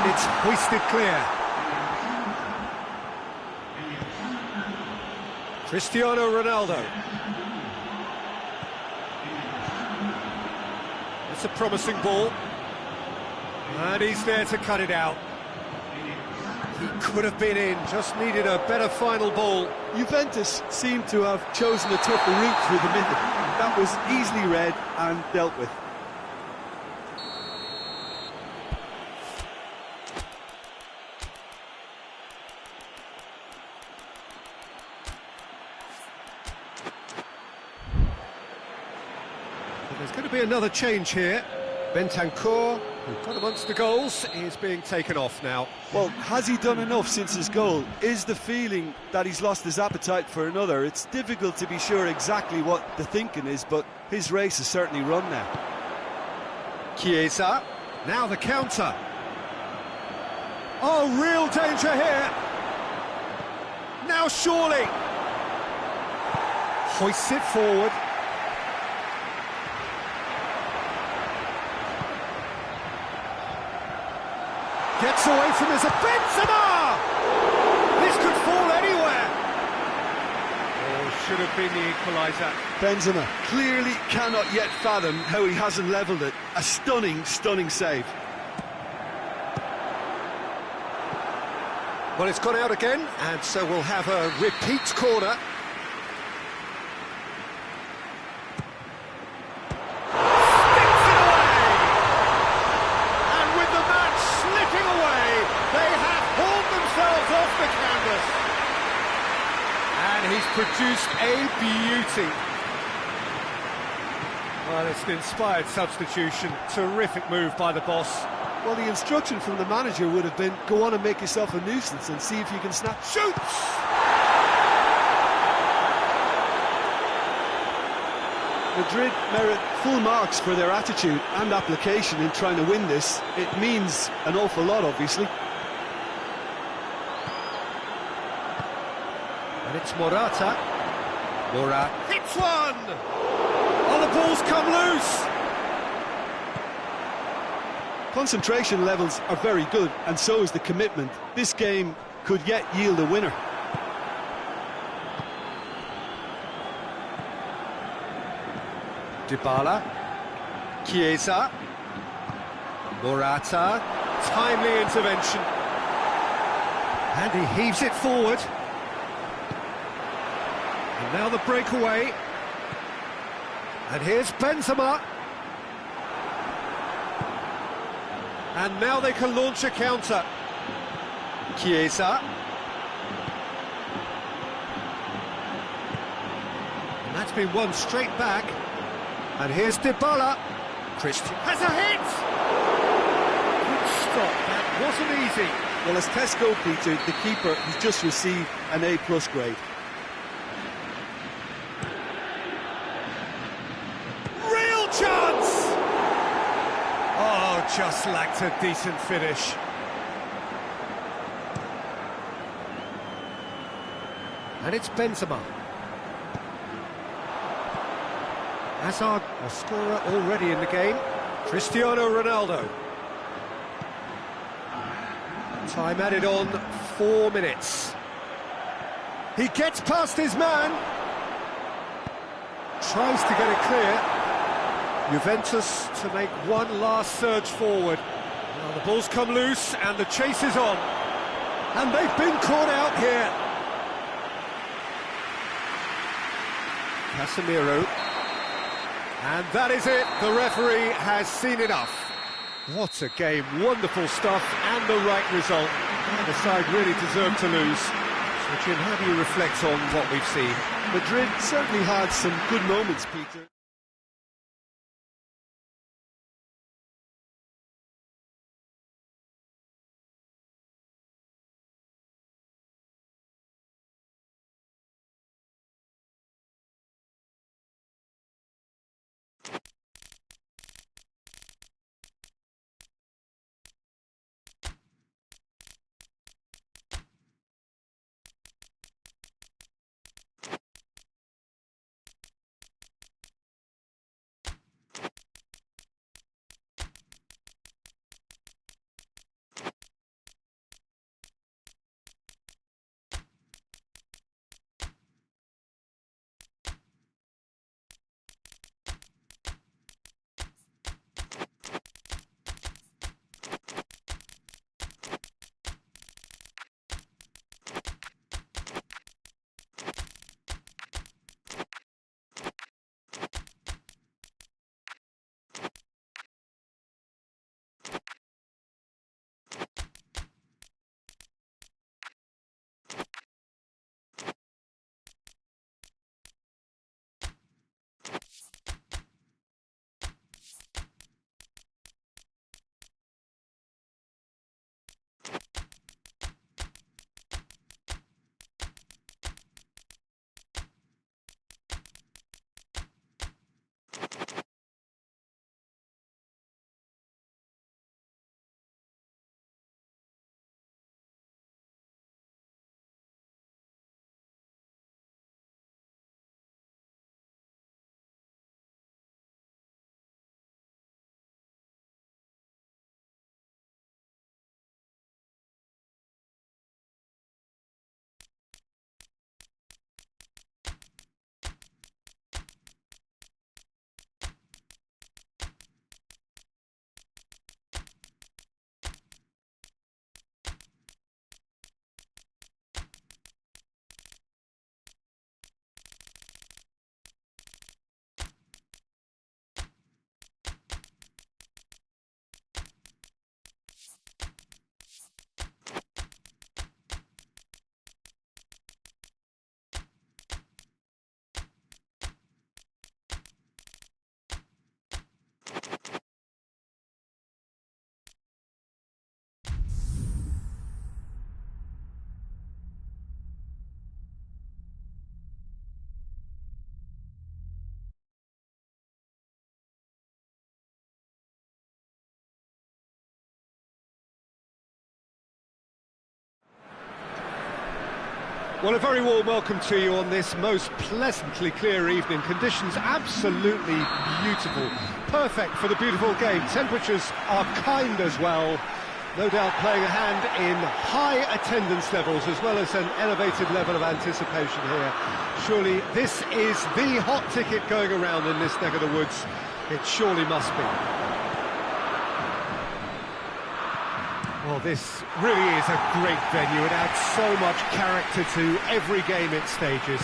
It's hoisted clear. Cristiano Ronaldo. It's a promising ball. And he's there to cut it out. He could have been in, just needed a better final ball. Juventus seemed to have chosen a tougher route through the middle. That was easily read and dealt with. There's going to be another change here. Bentancur, who got amongst the goals, is being taken off now. Well, has he done enough since his goal? Is the feeling that he's lost his appetite for another? It's difficult to be sure exactly what the thinking is, but his race is certainly run now. Chiesa, now the counter. Oh, real danger here. Now surely. Hoists it forward. Gets away from his Benzema! This could fall anywhere. Oh, should have been the equaliser. Benzema clearly cannot yet fathom how he hasn't levelled it. A stunning, stunning save. Well, it's gone out again, and so we'll have a repeat corner. He's produced a beauty. Well, it's an inspired substitution. Terrific move by the boss. Well, the instruction from the manager would have been, go on and make yourself a nuisance and see if you can snap. Shoots! Madrid merit full marks for their attitude and application in trying to win this. It means an awful lot, obviously. And it's Morata. Morata hits one! Oh, the ball's come loose! Concentration levels are very good, and so is the commitment. This game could yet yield a winner. Dybala. Chiesa. Morata. Timely intervention. And he heaves it forward. And now the breakaway. And here's Benzema. And now they can launch a counter. Chiesa. And that's been won straight back. And here's Dybala. Christian has a hit! Good stop, that wasn't easy. Well, as tests go, Peter, the keeper has just received an A+ grade. Real chance! Oh, just lacked a decent finish. And it's Benzema. Hazard, a scorer already in the game. Cristiano Ronaldo. Time added on 4 minutes. He gets past his man. Tries to get it clear. Juventus to make one last surge forward. Now the ball's come loose and the chase is on. And they've been caught out here. Casemiro. And that is it. The referee has seen enough. What a game. Wonderful stuff and the right result. The side really deserved to lose. So, Jim, how do you reflect on what we've seen? Madrid certainly had some good moments, Peter. Well, a very warm welcome to you on this most pleasantly clear evening. Conditions absolutely beautiful. Perfect for the beautiful game. Temperatures are kind as well. No doubt playing a hand in high attendance levels as well as an elevated level of anticipation here. Surely this is the hot ticket going around in this neck of the woods. It surely must be. Well, this really is a great venue. It adds so much character to every game it stages.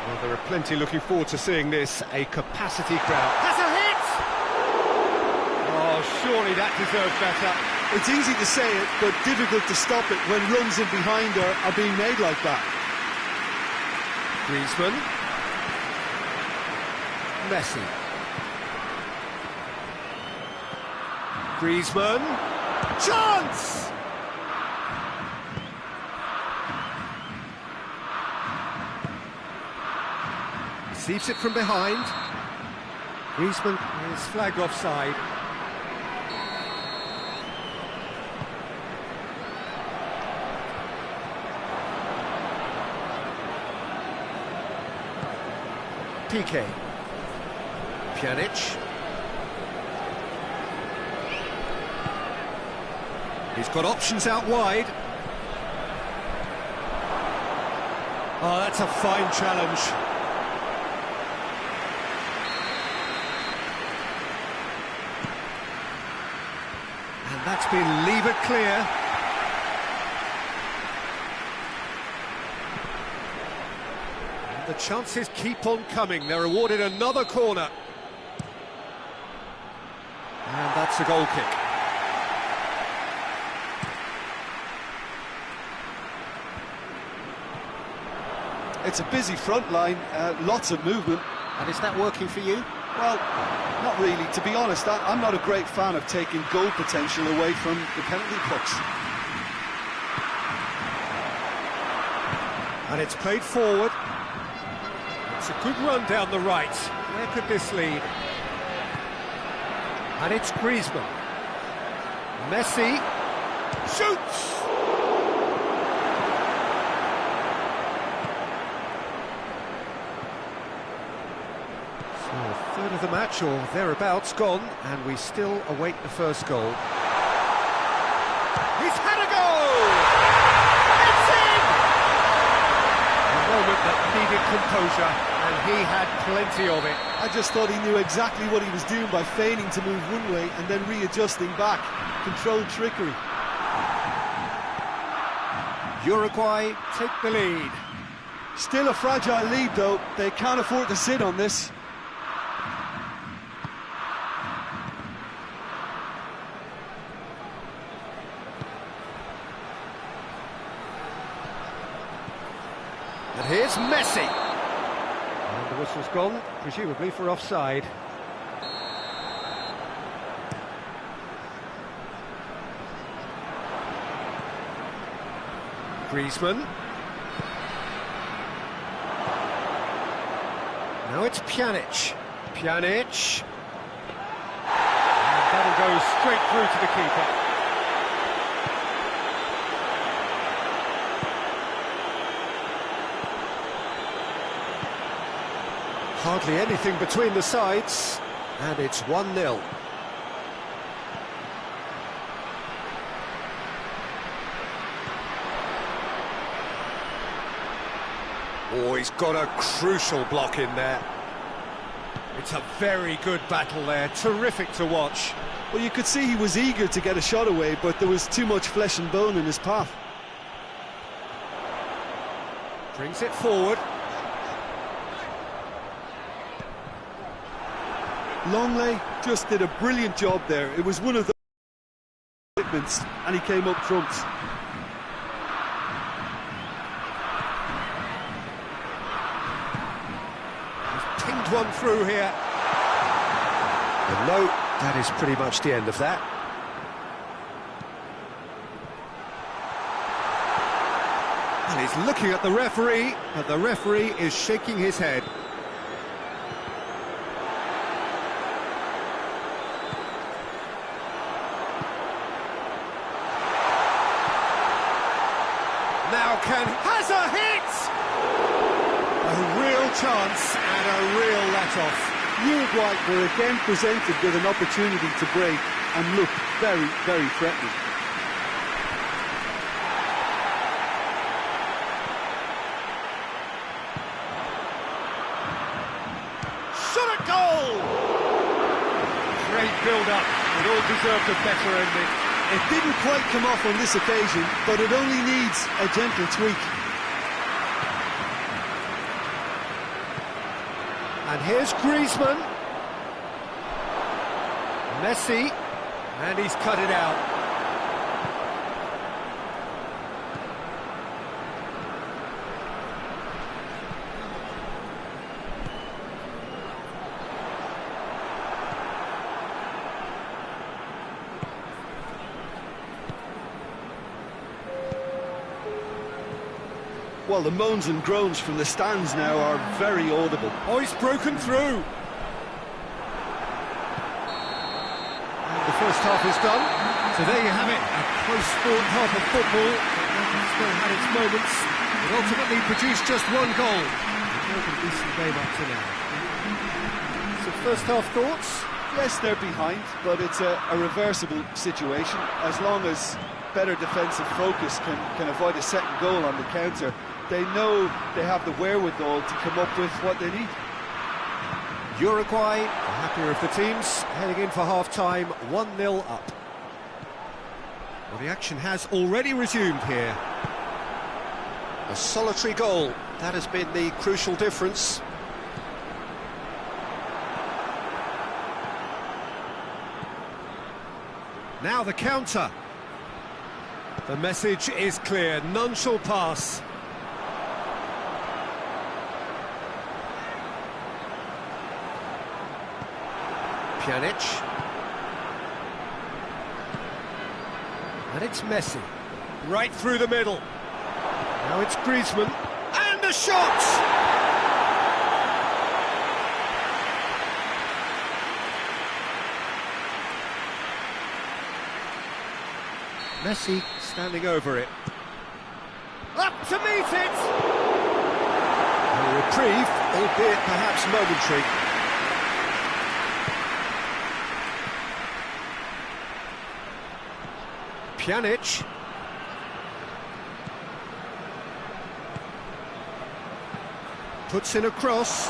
Well, there are plenty looking forward to seeing this. A capacity crowd. Has a hit! Oh, surely that deserves better. It's easy to say it, but difficult to stop it when runs in behind are being made like that. Griezmann. Messi. Griezmann. Chance! Receives it from behind. Griezmann is flagged offside. Piqué. Pjanic. He's got options out wide. Oh, that's a fine challenge. And that's been levered clear. the chances keep on coming. They're awarded another corner. And that's a goal kick. It's a busy front line, lots of movement. And is that working for you? Well, not really. To be honest, I'm not a great fan of taking goal potential away from the penalty box. And it's played forward. It's a good run down the right. Where could this lead? And it's Griezmann. Messi shoots! So a third of the match, or thereabouts, gone, and we still await the first goal. He's had a goal! It's in! A moment that needed composure, and he had plenty of it. I just thought he knew exactly what he was doing by feigning to move one way and then readjusting back. Controlled trickery. Uruguay take the lead. Still a fragile lead, though. They can't afford to sit on this. And here's Messi. And the whistle's gone, presumably for offside. Griezmann. Now it's Pjanic. Pjanic. And that'll go straight through to the keeper. Hardly anything between the sides, and it's 1-0. Oh, he's got a crucial block in there. It's a very good battle there, terrific to watch. Well, you could see he was eager to get a shot away, but there was too much flesh and bone in his path. Brings it forward. Longley just did a brilliant job there. It was one of the commitments, and he came up trumps. He's pinged one through here. And no, that is pretty much the end of that. And he's looking at the referee, but the referee is shaking his head. Now has a hit! A real chance and a real let-off. Uruguay were again presented with an opportunity to break and looked very, very threatening. Shot at goal! Great build-up. It all deserved a better ending. It didn't quite come off on this occasion, but it only needs a gentle tweak. And here's Griezmann. Messi. And he's cut it out. Well, the moans and groans from the stands now are very audible. Oh, he's broken through. And the first half is done. So there you have it, a close-fought half of football. It still had its moments. It ultimately produced just one goal. A decent game up to now. So first half thoughts? Yes, they're behind, but it's a reversible situation. As long as better defensive focus can avoid a second goal on the counter, they know they have the wherewithal to come up with what they need. Uruguay, the happier of the teams, heading in for half-time, 1-0 up. Well, the action has already resumed here. A solitary goal That has been the crucial difference. Now the counter. The message is clear, none shall pass. Pjanic. And it's Messi. Right through the middle. Now it's Griezmann. And a shot! Messi standing over it. Up to meet it! A reprieve, albeit perhaps momentary. Pjanic. Puts in a cross.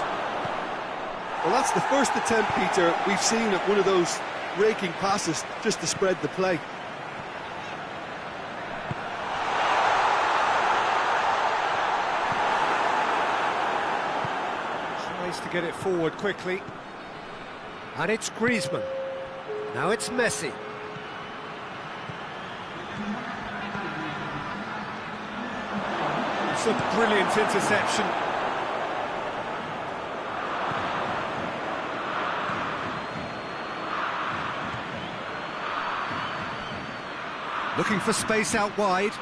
Well, that's the first attempt, Peter, we've seen at one of those raking passes just to spread the play. Tries to get it forward quickly. And it's Griezmann. Now it's Messi. It's a brilliant interception. Looking for space out wide.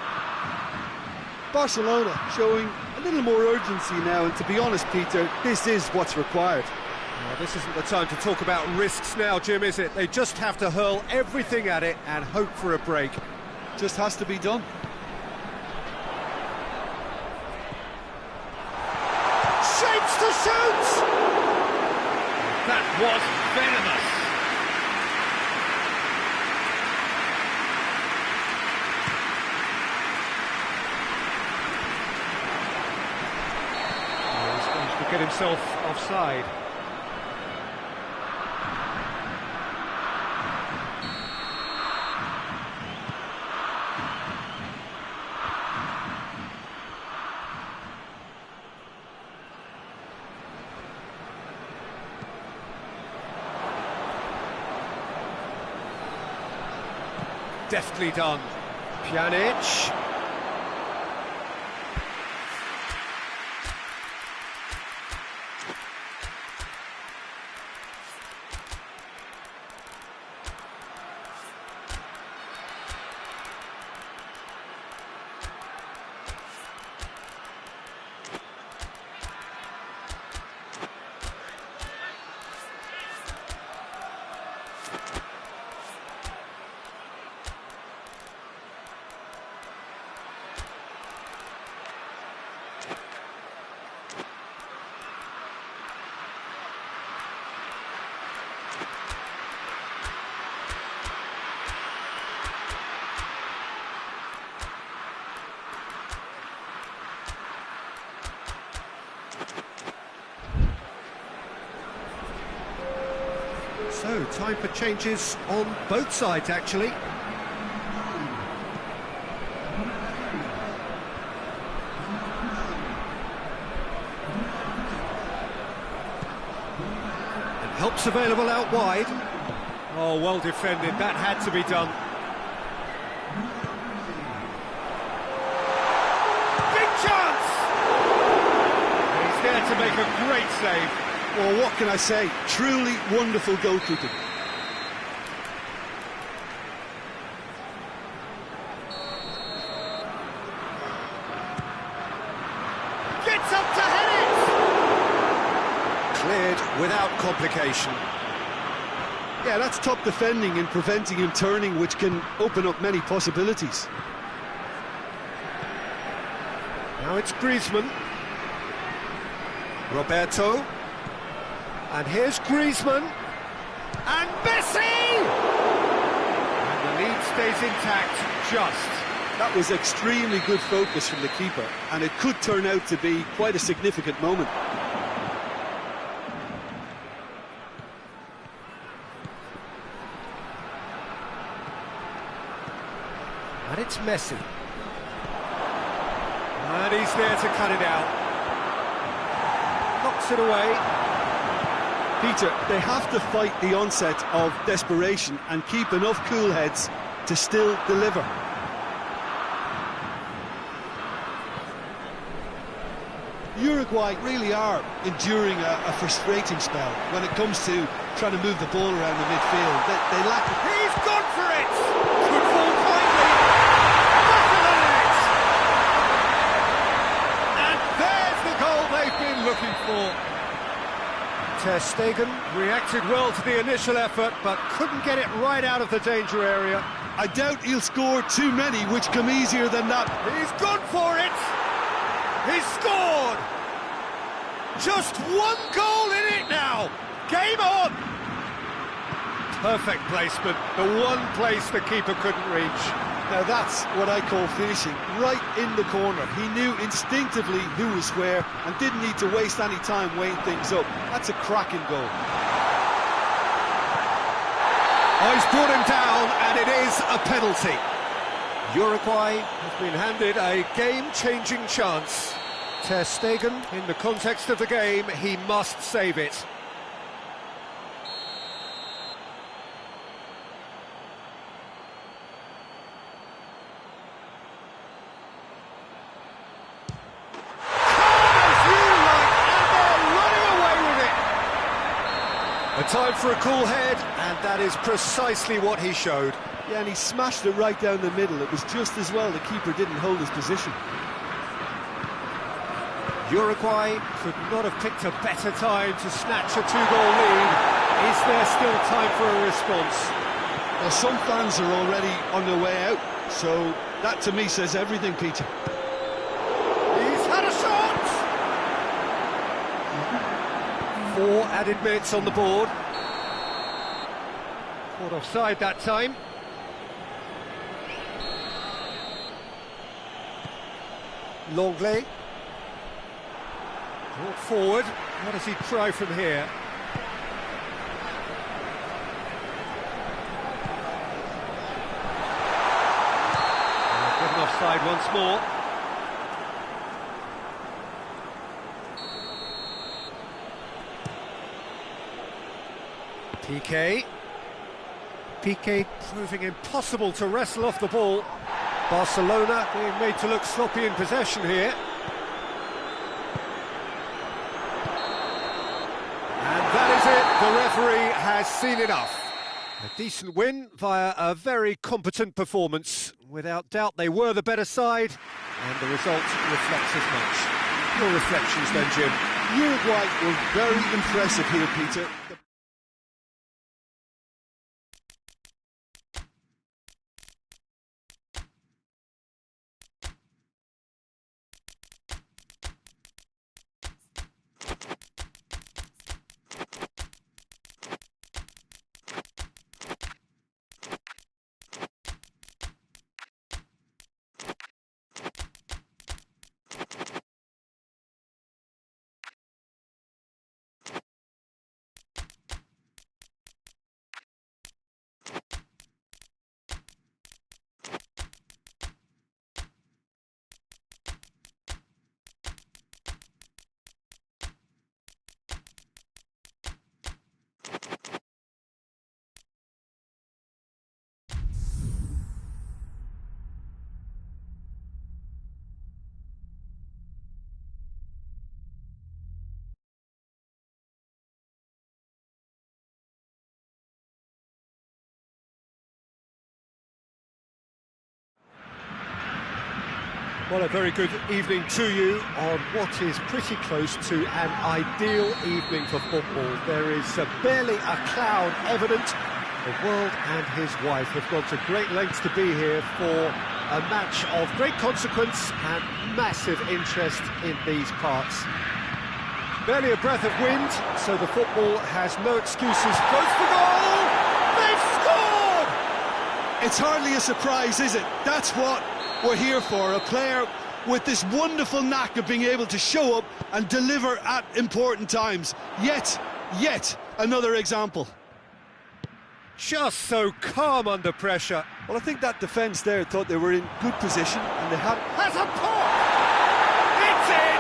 Barcelona showing a little more urgency now, and to be honest, Peter, this is what's required. Well, this isn't the time to talk about risks now, Jim, is it? They just have to hurl everything at it and hope for a break. Just has to be done. Shapes to shoot! That was venomous. He's going to get himself offside. Deftly done. Pjanic. So, time for changes on both sides, actually. And help's available out wide. Oh, well defended, that had to be done. Big chance! And he's there to make a great save. Well, what can I say? Truly wonderful goalkeeping. Gets up to head it! Cleared without complication. Yeah, that's top defending and preventing him turning, which can open up many possibilities. Now it's Griezmann. Roberto. And here's Griezmann. And Messi! And the lead stays intact, just. That was extremely good focus from the keeper, and it could turn out to be quite a significant moment. And it's Messi. And he's there to cut it out. knocks it away. Peter, they have to fight the onset of desperation and keep enough cool heads to still deliver. Uruguay really are enduring a frustrating spell when it comes to trying to move the ball around the midfield. They lack it. He's gone for it! Could fall kindly. Back of the net! And there's the goal they've been looking for. Ter Stegen reacted well to the initial effort, but couldn't get it right out of the danger area. I doubt he'll score too many, which come easier than that. He's gone for it! He's scored! Just one goal in it now! Game on! Perfect placement, the one place the keeper couldn't reach. Now that's what I call finishing, right in the corner. He knew instinctively who was where and didn't need to waste any time weighing things up. That's a cracking goal. Oh, he's brought him down, and it is a penalty. Uruguay have been handed a game-changing chance. Ter Stegen, in the context of the game, he must save it. A time for a cool head, and that is precisely what he showed. Yeah, and he smashed it right down the middle. It was just as well the keeper didn't hold his position. Uruguay could not have picked a better time to snatch a two-goal lead. Is there still time for a response? Well, some fans are already on their way out, so that to me says everything, Peter. He's had a shot! 4 added minutes on the board. Caught offside that time. Longley. Brought forward. What does he try from here? Given offside once more. Piqué proving impossible to wrestle off the ball. Barcelona being made to look sloppy in possession here. And that is it, the referee has seen enough. A decent win via a very competent performance. Without doubt they were the better side, and the result reflects as much. Your reflections then, Jim? Uruguay were very impressive here, Peter. Well, a very good evening to you on what is pretty close to an ideal evening for football. There is barely a cloud evident. The world and his wife have gone to great lengths to be here for a match of great consequence and massive interest in these parts. Barely a breath of wind, so the football has no excuses. Goes for goal! They've scored! It's hardly a surprise, is it? That's what we're here for, a player with this wonderful knack of being able to show up and deliver at important times. Yet another example. Just so calm under pressure. Well, I think that defence there thought they were in good position and they had... Has a pop! It's in!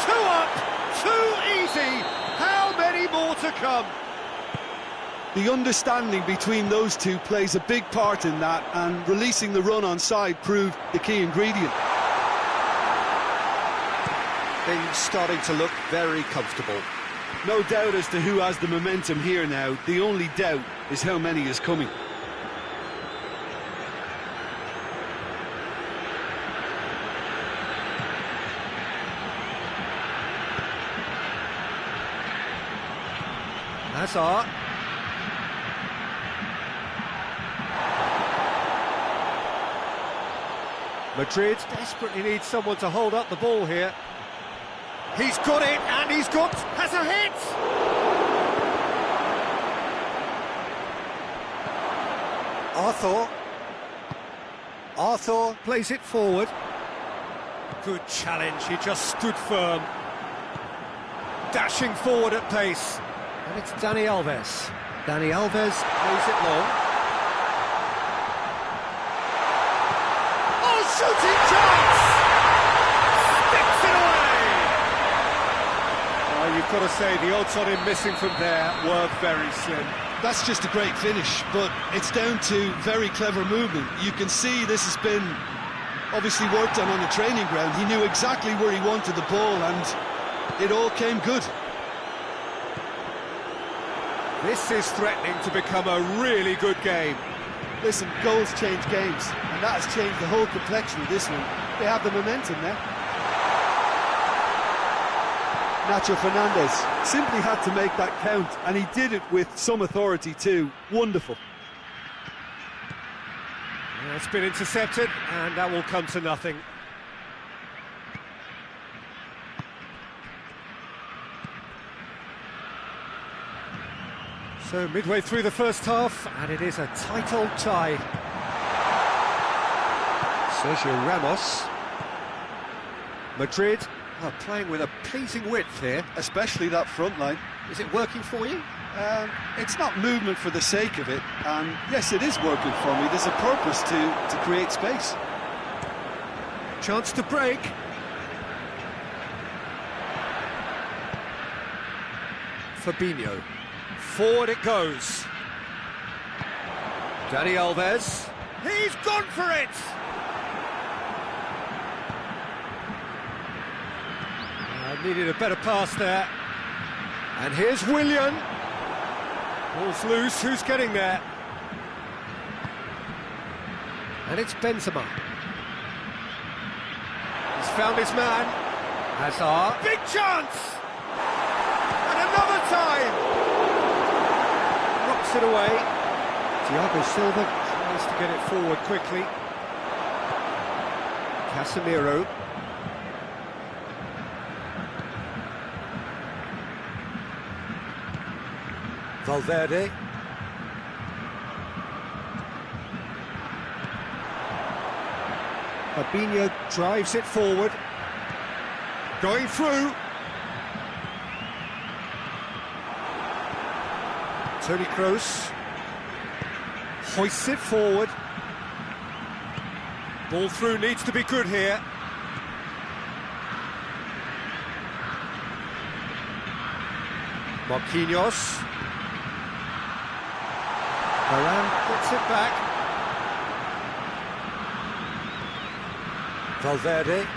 2 up, 2 easy. How many more to come? The understanding between those two plays a big part in that, and releasing the run on side proved the key ingredient. Things starting to look very comfortable. No doubt as to who has the momentum here now. The only doubt is how many is coming. Hazard. Madrid desperately needs someone to hold up the ball here. He's got it, and has a hit! Arthur plays it forward. Good challenge, he just stood firm. Dashing forward at pace. And it's Dani Alves. Dani Alves plays it long. Oh, shooting chance! Sticks it away! Oh, you've got to say, the odds on him missing from there were very slim. That's just a great finish, but it's down to very clever movement. You can see this has been obviously worked on the training ground. He knew exactly where he wanted the ball, and it all came good. This is threatening to become a really good game. Listen, goals change games, and that has changed the whole complexion of this one. They have the momentum now. Nacho Fernandez simply had to make that count, and he did it with some authority too. Wonderful. It's been intercepted, and that will come to nothing. So midway through the first half, and it is a tight old tie. Sergio Ramos. Madrid are playing with a pleasing width here. Especially that front line. Is it working for you? It's not movement for the sake of it, and yes, it is working for me. There's a purpose to create space. Chance to break. Fabinho. Forward it goes. Dani Alves. He's gone for it! Needed a better pass there. And here's Willian. Ball's loose, who's getting there? And it's Benzema. He's found his man. Hazard. Big chance! And another time! Knocks it away. Thiago Silva tries to get it forward quickly. Casemiro. Valverde. Fabinho drives it forward. Going through. Toni Kroos hoists it forward. Ball through needs to be good here. Marquinhos. Varane gets it back. Valverde.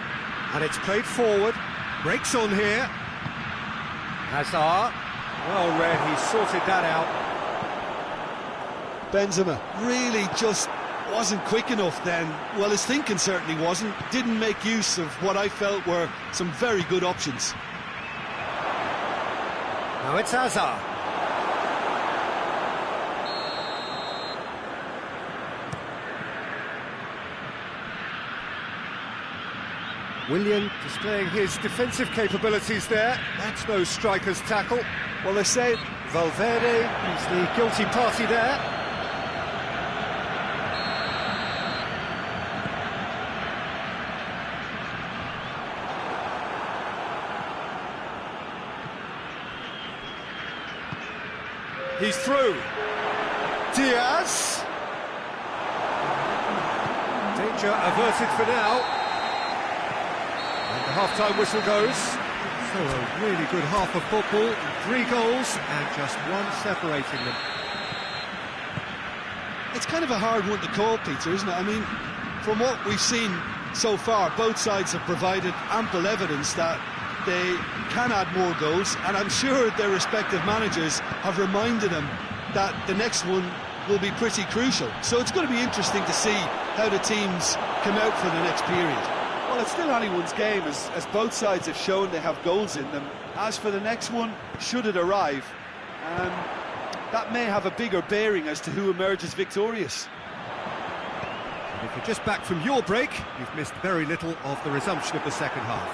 And it's played forward. Breaks on here. Hazard. Well read, he sorted that out. Benzema really just wasn't quick enough then. Well, his thinking certainly wasn't. Didn't make use of what I felt were some very good options. Now it's Hazard. Willian displaying his defensive capabilities there. That's no striker's tackle. Well, they say Valverde is the guilty party there. He's through. Diaz. Danger averted for now. And the half-time whistle goes. So a really good half of football, 3 goals and just one separating them. It's kind of a hard one to call, Peter, isn't it? I mean, from what we've seen so far, both sides have provided ample evidence that they can add more goals, and I'm sure their respective managers have reminded them that the next one will be pretty crucial. So it's going to be interesting to see how the teams come out for the next period. Well, it's still anyone's game, as both sides have shown they have goals in them. As for the next one, should it arrive, that may have a bigger bearing as to who emerges victorious. If you're just back from your break, you've missed very little of the resumption of the second half.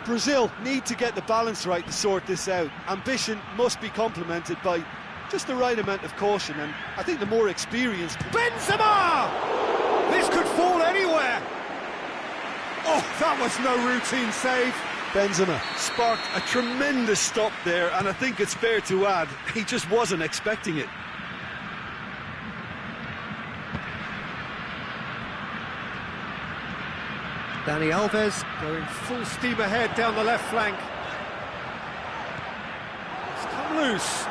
Brazil need to get the balance right to sort this out. Ambition must be complemented by just the right amount of caution, and I think the more experienced... Benzema! This could fall anywhere! Oh, that was no routine save. Benzema sparked a tremendous stop there, and I think it's fair to add, he just wasn't expecting it. Dani Alves going full steam ahead down the left flank. It's come loose.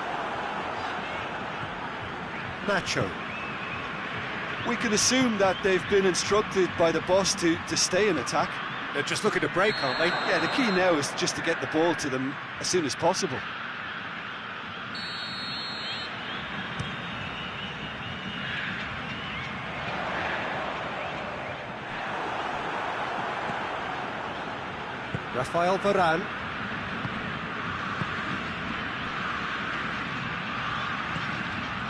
Nacho. We can assume that they've been instructed by the boss to stay in attack. They're just looking to break, aren't they? Yeah, the key now is just to get the ball to them as soon as possible. Rafael Varane.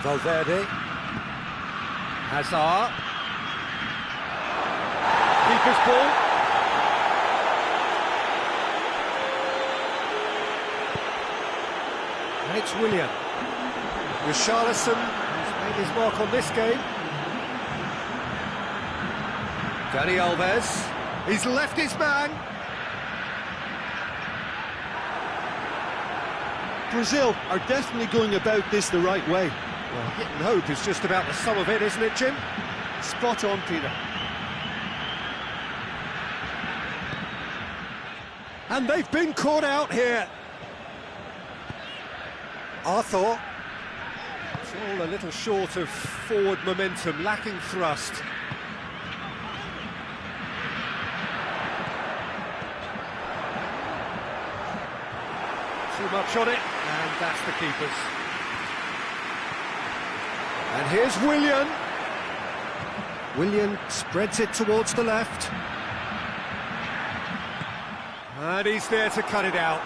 Valverde. Hazard. Keeper's ball. And it's Willian. Richarlison has made his mark on this game. Dani Alves. He's left his man. Brazil are definitely going about this the right way. Well, hit and hope is just about the sum of it, isn't it, Jim? Spot on, Peter. And they've been caught out here. Arthur. It's all a little short of forward momentum, lacking thrust. Too much on it, and that's the keeper's. And here's Willian. Willian spreads it towards the left. And he's there to cut it out.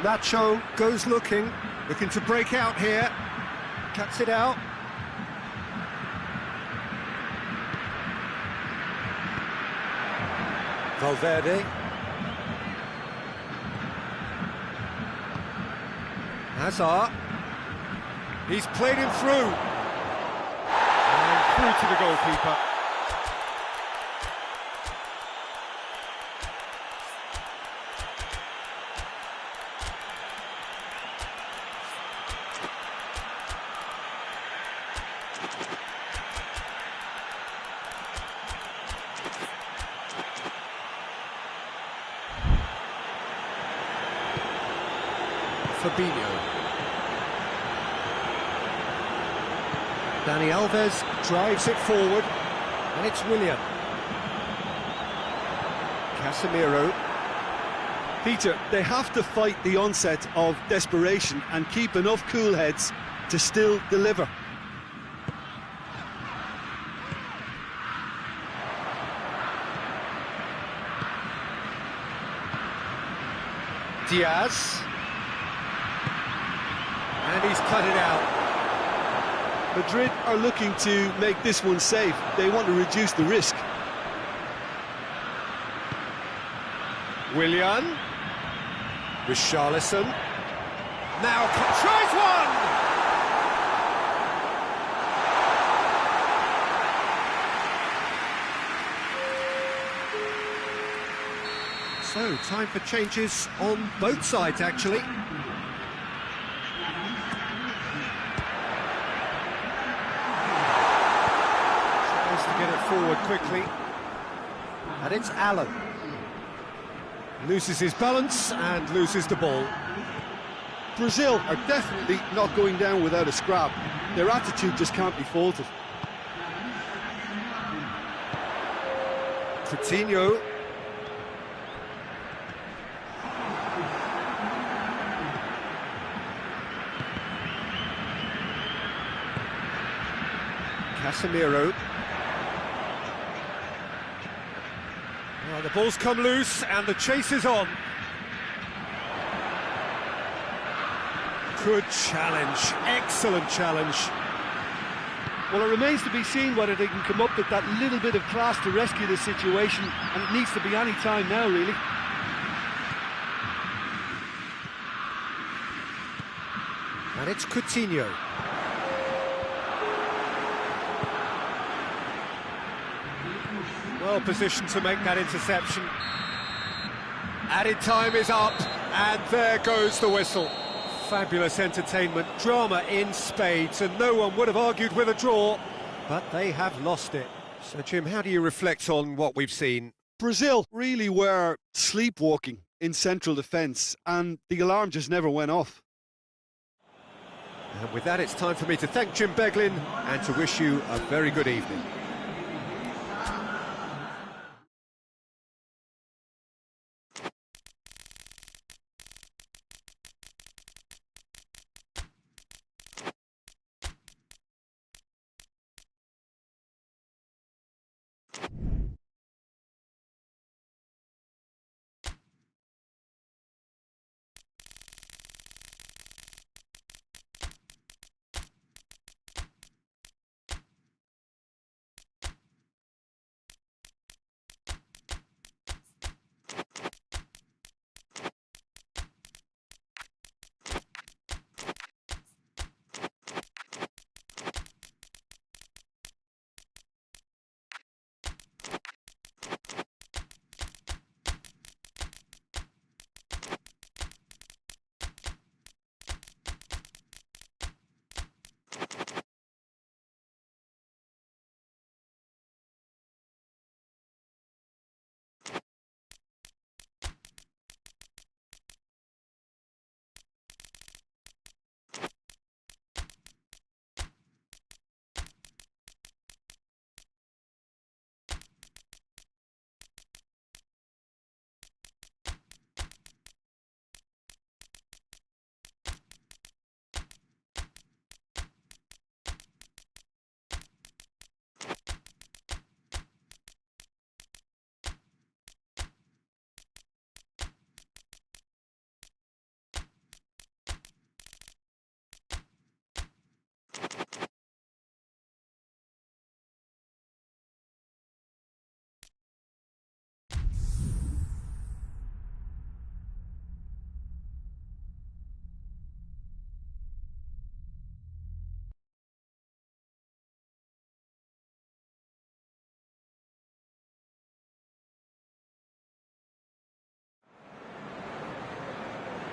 Nacho goes looking to break out here. Cuts it out. Valverde. Hazard. He's played him through. And through to the goalkeeper. Fabinho. Dani Alves drives it forward, and it's Willian. Casemiro. Peter, they have to fight the onset of desperation and keep enough cool heads to still deliver. Diaz. And he's cut it out. Madrid are looking to make this one safe. They want to reduce the risk. Willian. Richarlison. Now tries one! So, time for changes on both sides, actually. Tries to get it forward quickly. And it's Allen. Loses his balance and loses the ball. Brazil are definitely not going down without a scrap. Their attitude just can't be faulted. Coutinho. Casemiro. Well, the ball's come loose and the chase is on. Good challenge, excellent challenge. Well, it remains to be seen whether they can come up with that little bit of class to rescue the situation, and it needs to be any time now, really. And it's Coutinho. Well positioned to make that interception. Added time is up, and there goes the whistle. Fabulous entertainment, drama in spades, and no one would have argued with a draw, but they have lost it. So, Jim, how do you reflect on what we've seen? Brazil really were sleepwalking in central defence, and the alarm just never went off. And with that, it's time for me to thank Jim Beglin and to wish you a very good evening.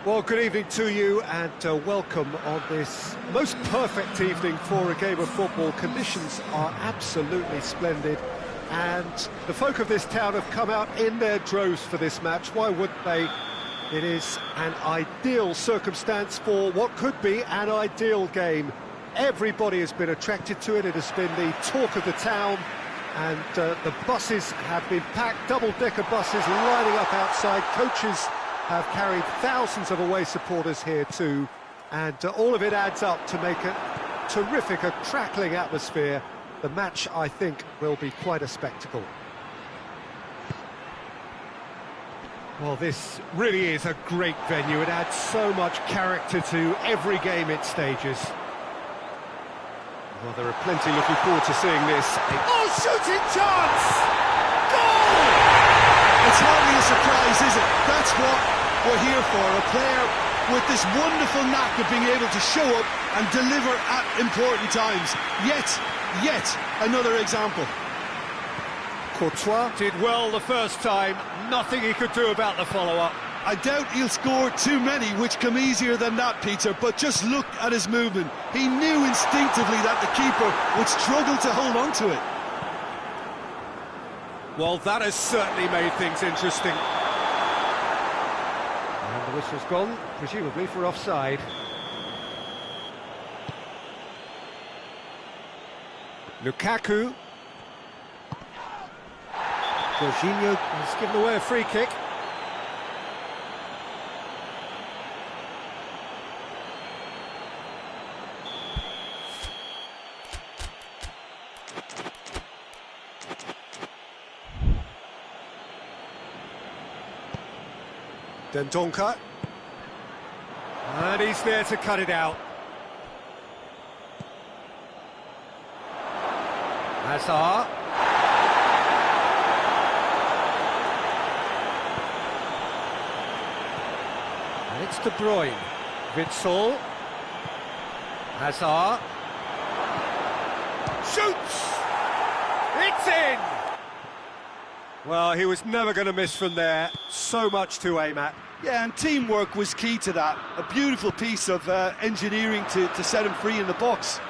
Well, good evening to you and welcome on this most perfect evening for a game of football. Conditions are absolutely splendid and the folk of this town have come out in their droves for this match. Why wouldn't they? It is an ideal circumstance for what could be an ideal game. Everybody has been attracted to it. It has been the talk of the town, and the buses have been packed, double-decker buses lining up outside. Coaches have carried thousands of away supporters here too, and all of it adds up to make a terrific, a crackling atmosphere. The match, I think, will be quite a spectacle. Well, this really is a great venue. It adds so much character to every game it stages. Well, there are plenty looking forward to seeing this. Oh, shooting chance! Goal! It's hardly a surprise, is it? That's what we're here for. A player with this wonderful knack of being able to show up and deliver at important times. Yet another example. Courtois did well the first time. Nothing he could do about the follow-up. I doubt he'll score too many, which come easier than that, Peter, but just look at his movement. He knew instinctively that the keeper would struggle to hold on to it. Well, that has certainly made things interesting. The whistle's gone, presumably for offside. Lukaku. Jorginho has given away a free kick. Dendoncker. And he's there to cut it out. Hazard. And it's De Bruyne. Witsel. Hazard. Shoots! It's in! Well, he was never going to miss from there. So much to aim at. Yeah, and teamwork was key to that. A beautiful piece of engineering to set him free in the box.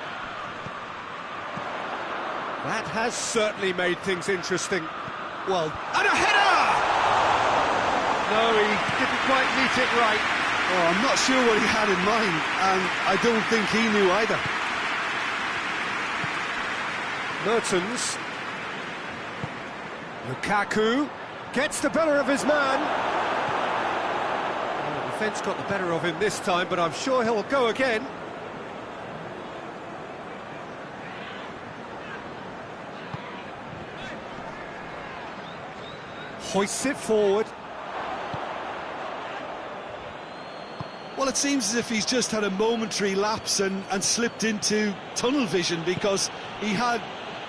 That has certainly made things interesting. Well, And a header! No, he didn't quite meet it right. oh, I'm not sure what he had in mind, and I don't think he knew either. Mertens. Lukaku gets the better of his man. Well, the defence got the better of him this time, but I'm sure he'll go again. Hoists it forward. Well, it seems as if he's just had a momentary lapse and slipped into tunnel vision, because he had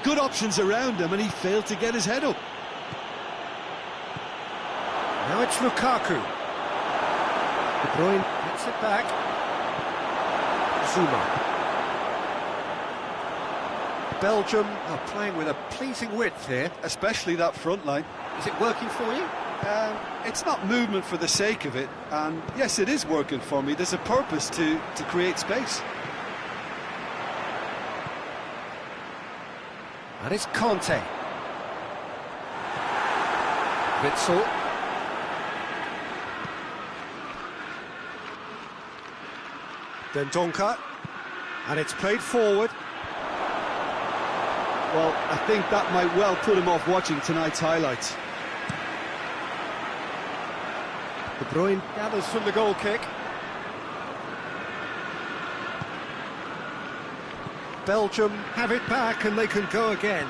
good options around him and he failed to get his head up. Now it's Lukaku. De Bruyne gets it back. Zuma. Belgium are playing with a pleasing width here. Especially that front line. Is it working for you? It's not movement for the sake of it, and yes, it is working for me. There's a purpose to create space. And it's Conte. Witsel. Dendoncker. And it's played forward. Well, I think that might well put him off watching tonight's highlights. De Bruyne gathers from the goal kick. Belgium have it back and they can go again.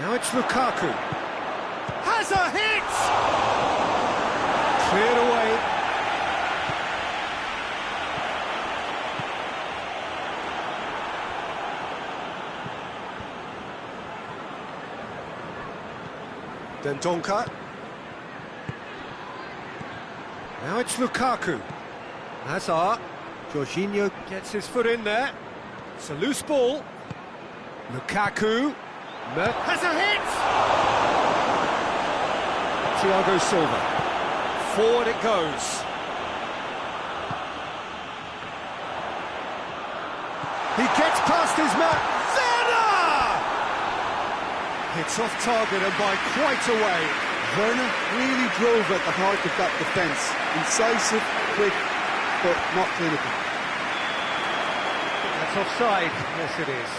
Now it's Lukaku. Has a hit! Cleared away. Dendoncker. Now it's Lukaku. Hazard. Jorginho gets his foot in there. It's a loose ball. Lukaku. Has a hit! Thiago Silva. Forward it goes. He gets past his man. It's off target and by quite a way. Werner really drove at the heart of that defence. Incisive, quick, but not clinical. That's offside. Yes, it is.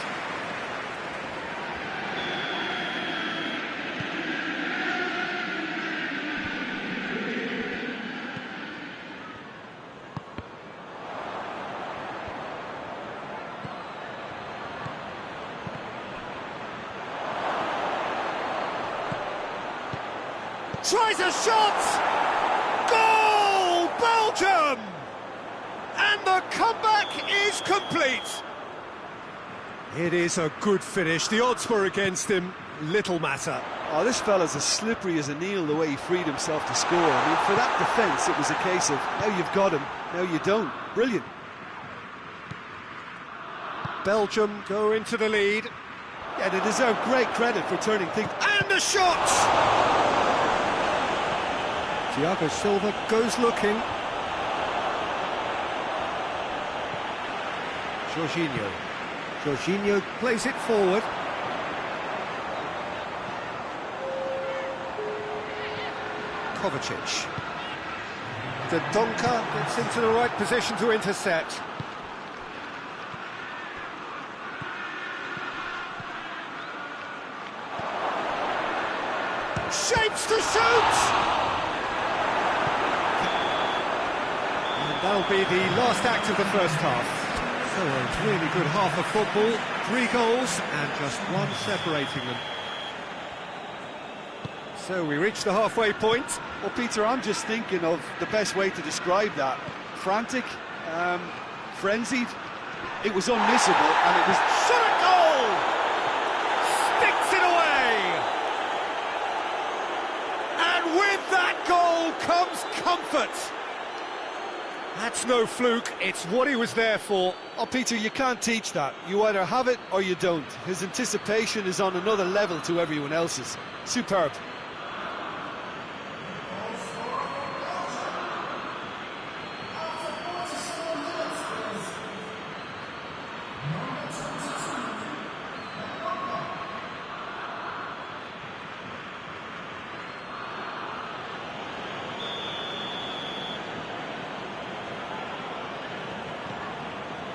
Tries a shot! Goal! Belgium! And the comeback is complete. It is a good finish. The odds were against him. Little matter. Oh, this fella's as slippery as an eel the way he freed himself to score. I mean, for that defence, it was a case of, now you've got him, now you don't. Brilliant. Belgium go into the lead. Yeah, they deserve great credit for turning things. And the shot! Thiago Silva goes looking. Jorginho. Jorginho plays it forward. Kovacic. Donka gets into the right position to intercept. Shapes to shoot! And that'll be the last act of the first half. So a really good half of football, 3 goals and just one separating them. So we reach the halfway point. Well, Peter, I'm just thinking of the best way to describe that. Frantic, frenzied. It was unmissable, and it was... Shot at goal! Sticks it away! And with that goal comes comfort. That's no fluke, it's what he was there for. Oh, Peter, you can't teach that. You either have it or you don't. His anticipation is on another level to everyone else's. Superb.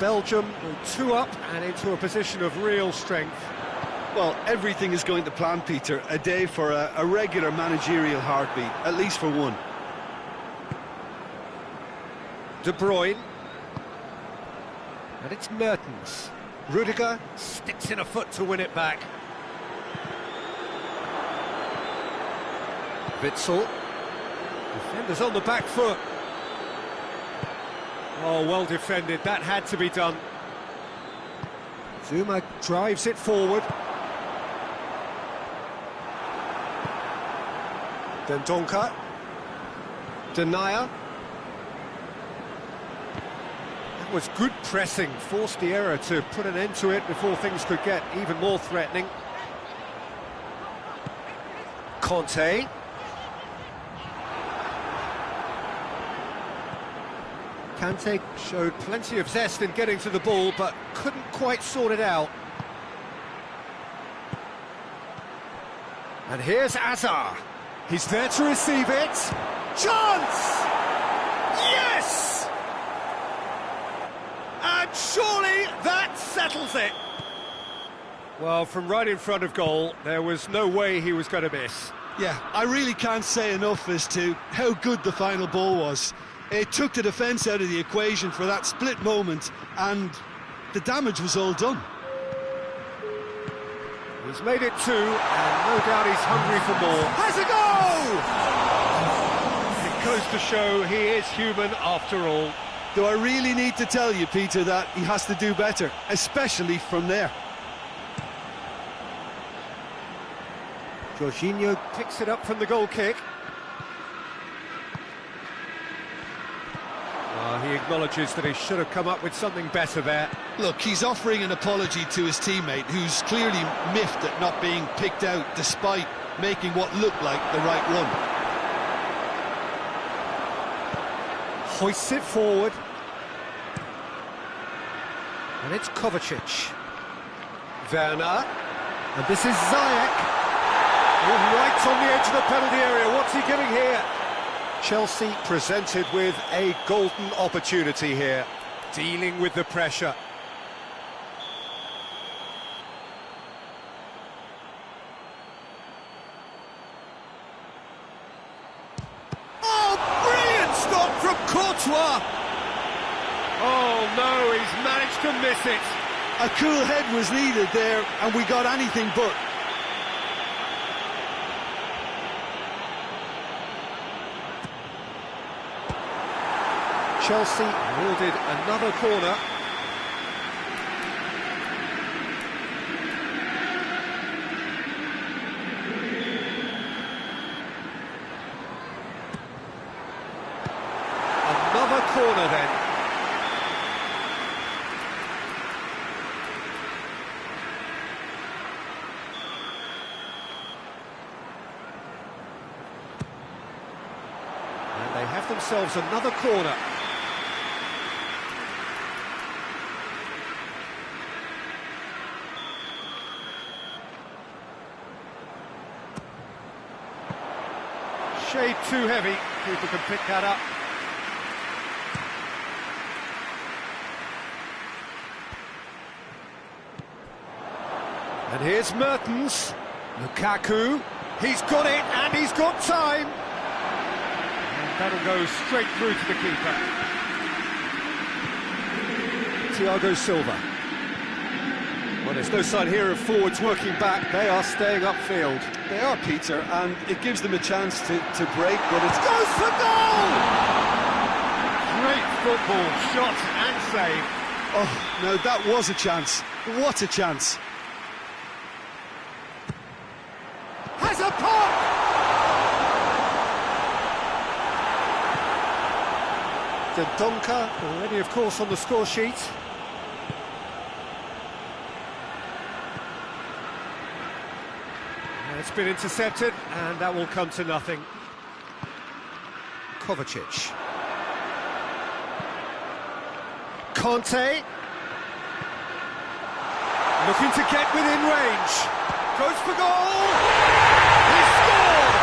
Belgium go 2 up and into a position of real strength. Well, everything is going to plan, Peter. A day for a regular managerial heartbeat, at least for one. De Bruyne. And it's Mertens. Rudiger sticks in a foot to win it back. Witsel. Defenders on the back foot. Oh, well defended, that had to be done. Zuma drives it forward. Dendonka. Denier. That was good pressing, forced the error to put an end to it before things could get even more threatening. Conte. Kante showed plenty of zest in getting to the ball, but couldn't quite sort it out. And here's Azar. He's there to receive it. Chance! Yes! And surely that settles it. Well, from right in front of goal, there was no way he was going to miss. Yeah, I really can't say enough as to how good the final ball was. It took the defence out of the equation for that split moment, and the damage was all done. He's made it 2, and no doubt he's hungry for more. Has a goal! It goes to show he is human after all. Do I really need to tell you, Peter, that he has to do better, especially from there? Jorginho picks it up from the goal kick. He acknowledges that he should have come up with something better there. Look, he's offering an apology to his teammate, who's clearly miffed at not being picked out despite making what looked like the right run. Hoists it forward. And it's Kovacic. Werner. And this is Ziyech. Right on the edge of the penalty area. What's he giving here? Chelsea presented with a golden opportunity here, dealing with the pressure. Oh, brilliant stop from Courtois! Oh no, he's managed to miss it. A cool head was needed there, and we got anything but. Chelsea wielded another corner. Another corner then. And they have themselves another corner. Shade too heavy, people can pick that up. And here's Mertens. Lukaku. He's got it, and he's got time. And that'll go straight through to the keeper. Thiago Silva. Well, there's no sign here of forwards working back. They are staying upfield. They are, Peter, and it gives them a chance to break, but it Goes for goal! Great football, shot and save. Oh, no, that was a chance. What a chance. Has a pop! Dendoncker, already, of course, on the score sheet. It's been intercepted, and that will come to nothing. Kovacic. Conte. Looking to get within range. Goes for goal! He scored!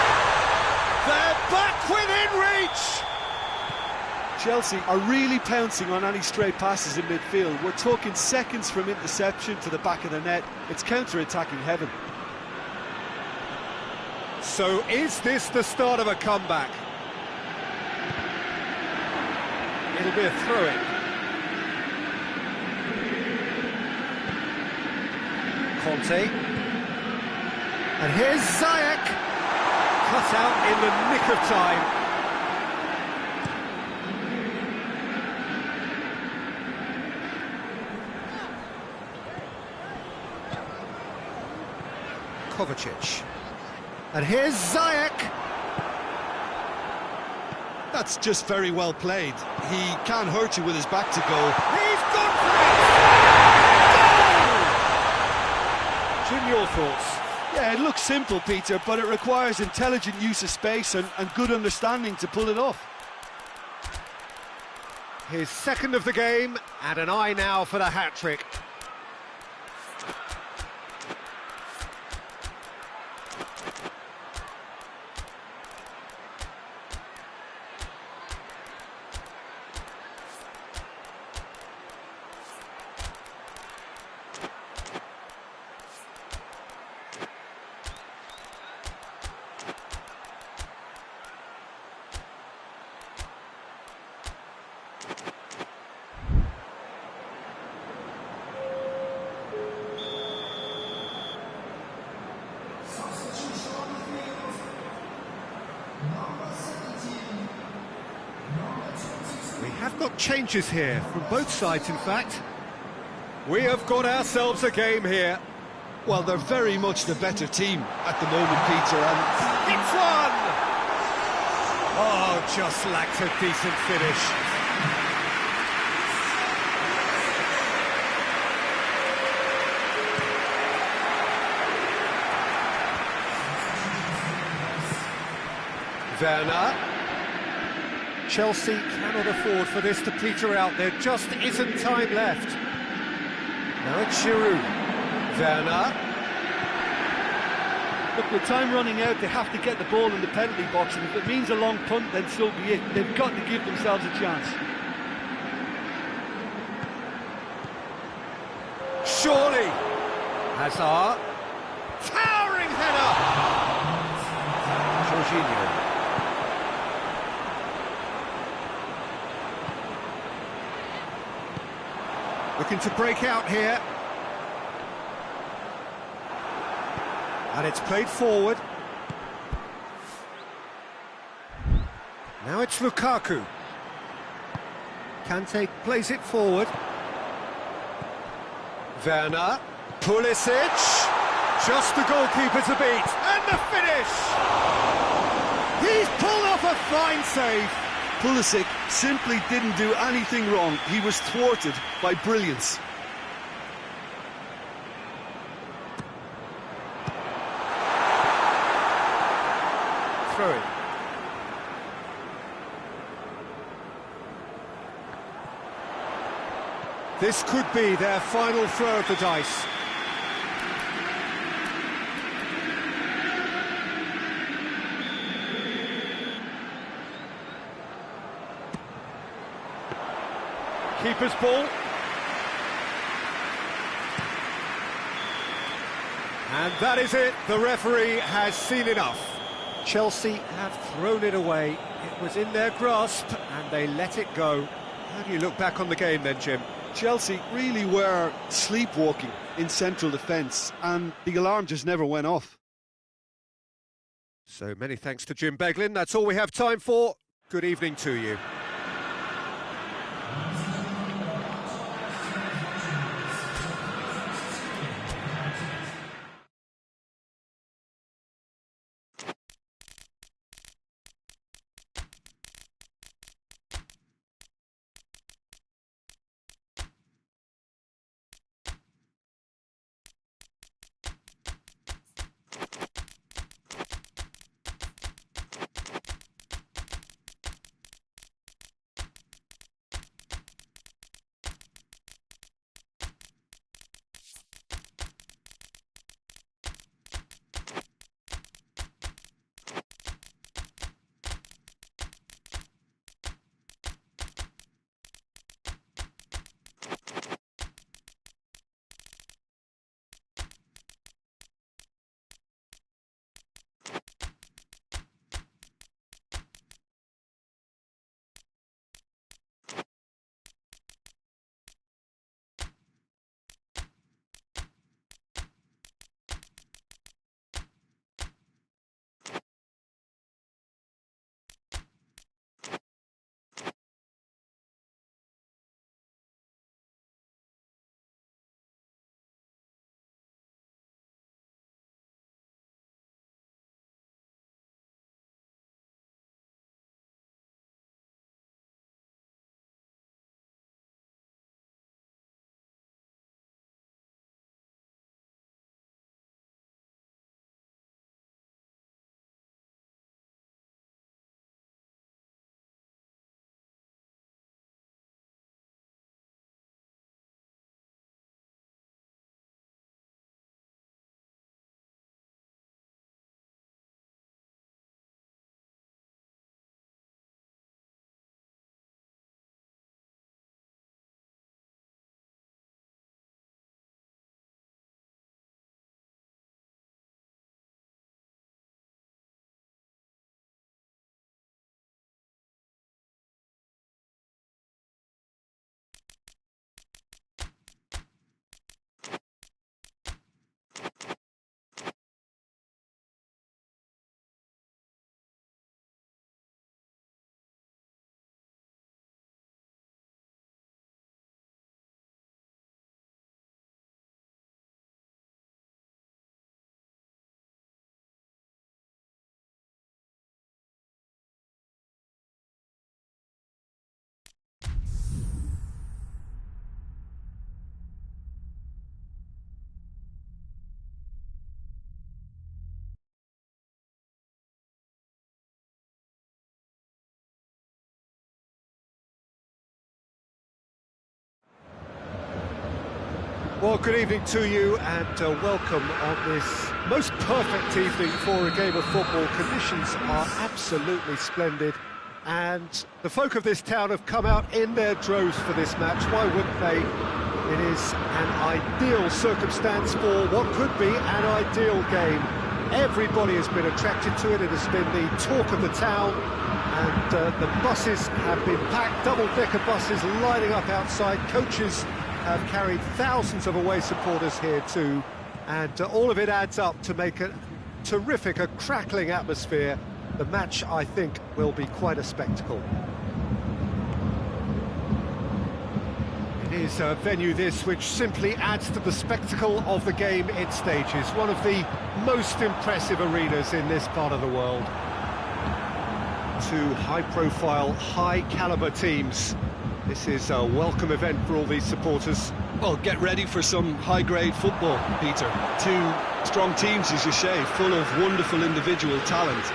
They're back within reach! Chelsea are really pouncing on any stray passes in midfield. We're talking seconds from interception to the back of the net. It's counter-attacking heaven. So is this the start of a comeback? It'll be a throw-in. Conte. And here's Ziyech. Cut out in the nick of time. Kovacic. And here's Ziyech. That's just very well played. He can't hurt you with his back to goal. He's gone for it! Goal! Jim, your thoughts? Yeah, it looks simple, Peter, but it requires intelligent use of space and good understanding to pull it off. His second of the game, and an eye now for the hat-trick. We have got changes here, from both sides in fact. We have got ourselves a game here. Well, they're very much the better team at the moment, Peter, and It's one! Oh, just lacked a decent finish. Werner. Chelsea cannot afford for this to peter out. There just isn't time left. Now it's Giroud. Werner. Look, with time running out, they have to get the ball in the penalty box, and if it means a long punt, then so be it. They've got to give themselves a chance. Surely. Hazard. Towering header. Jorginho. Looking to break out here. And it's played forward. Now it's Lukaku. Kante plays it forward. Werner. Pulisic. Just the goalkeeper to beat. And the finish! He's pulled off a fine save. Pulisic simply didn't do anything wrong. He was thwarted by brilliance. Throw it. This could be their final throw of the dice. Keeper's ball. And that is it. The referee has seen enough. Chelsea have thrown it away. It was in their grasp and they let it go. How do you look back on the game then, Jim? Chelsea really were sleepwalking in central defence, and the alarm just never went off. So many thanks to Jim Beglin. That's all we have time for. Good evening to you. Well, good evening to you and welcome on this most perfect evening for a game of football. Conditions are absolutely splendid and the folk of this town have come out in their droves for this match. Why wouldn't they? It is an ideal circumstance for what could be an ideal game. Everybody has been attracted to it. It has been the talk of the town and the buses have been packed, double-decker buses lining up outside. Coaches have carried thousands of away supporters here too, and all of it adds up to make a terrific, a crackling atmosphere. The match, I think, will be quite a spectacle. It is a venue this which simply adds to the spectacle of the game in stages. One of the most impressive arenas in this part of the world. Two high-profile, high-caliber teams. This is a welcome event for all these supporters. Well, get ready for some high-grade football, Peter. Two strong teams, as you say, full of wonderful individual talent.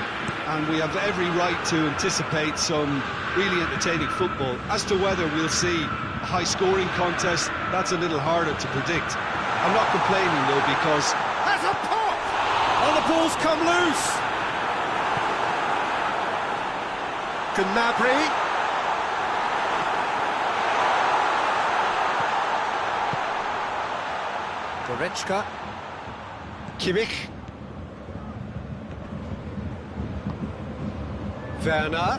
And we have every right to anticipate some really entertaining football. As to whether we'll see a high-scoring contest, that's a little harder to predict. I'm not complaining, though, because... Has a pop! Oh, the ball's come loose! Gnabry. Goretzka. Kimmich. Werner.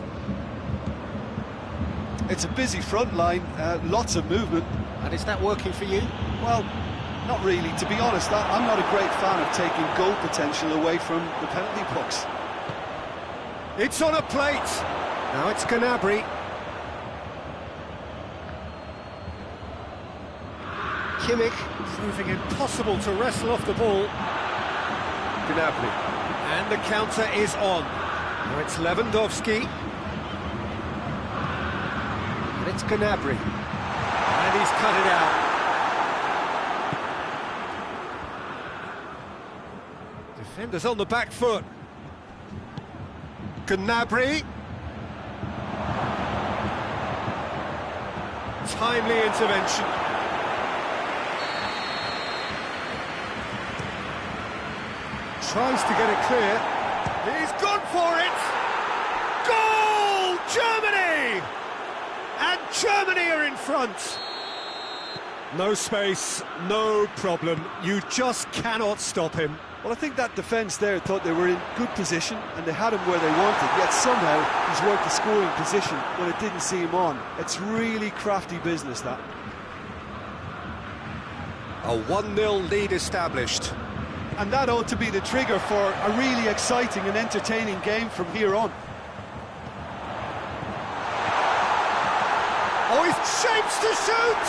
It's a busy front line, lots of movement. And is that working for you? Well, not really. To be honest, I'm not a great fan of taking goal potential away from the penalty box. It's on a plate. Now it's Gnabry. Kimmich. Proving impossible to wrestle off the ball. Gnabry. And the counter is on. Now it's Lewandowski. And it's Gnabry. And he's cut it out. Defenders on the back foot. Gnabry. Timely intervention. Tries to get it clear. He's gone for it! Goal! Germany! And Germany are in front. No space, no problem. You just cannot stop him. Well, I think that defence there thought they were in good position and they had him where they wanted, yet somehow he's worked the scoring position when it didn't see him on. It's really crafty business, that. A 1-0 lead established. And that ought to be the trigger for a really exciting and entertaining game from here on. Oh, he shapes to shoot!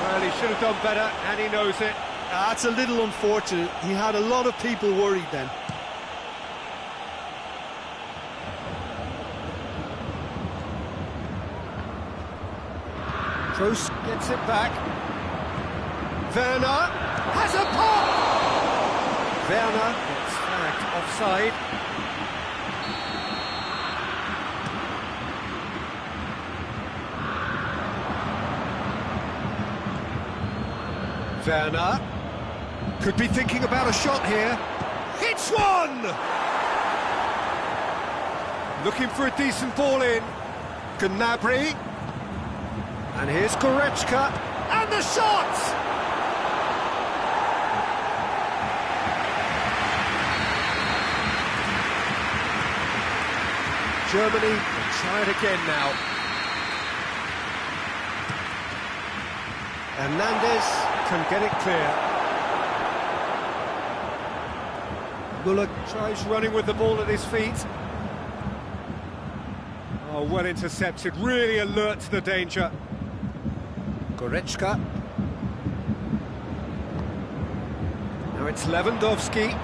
Well, he should have done better, and he knows it. That's a little unfortunate. He had a lot of people worried then. Kroos gets it back. Werner has a pop! Werner gets flagged offside. Werner could be thinking about a shot here. Hits one! Looking for a decent ball in. Gnabry. And here's Goretzka. And the shot! Germany will try it again now. Hernandez can get it clear. Muller tries running with the ball at his feet. Oh, well intercepted, really alert to the danger. Goretzka. Now it's Lewandowski.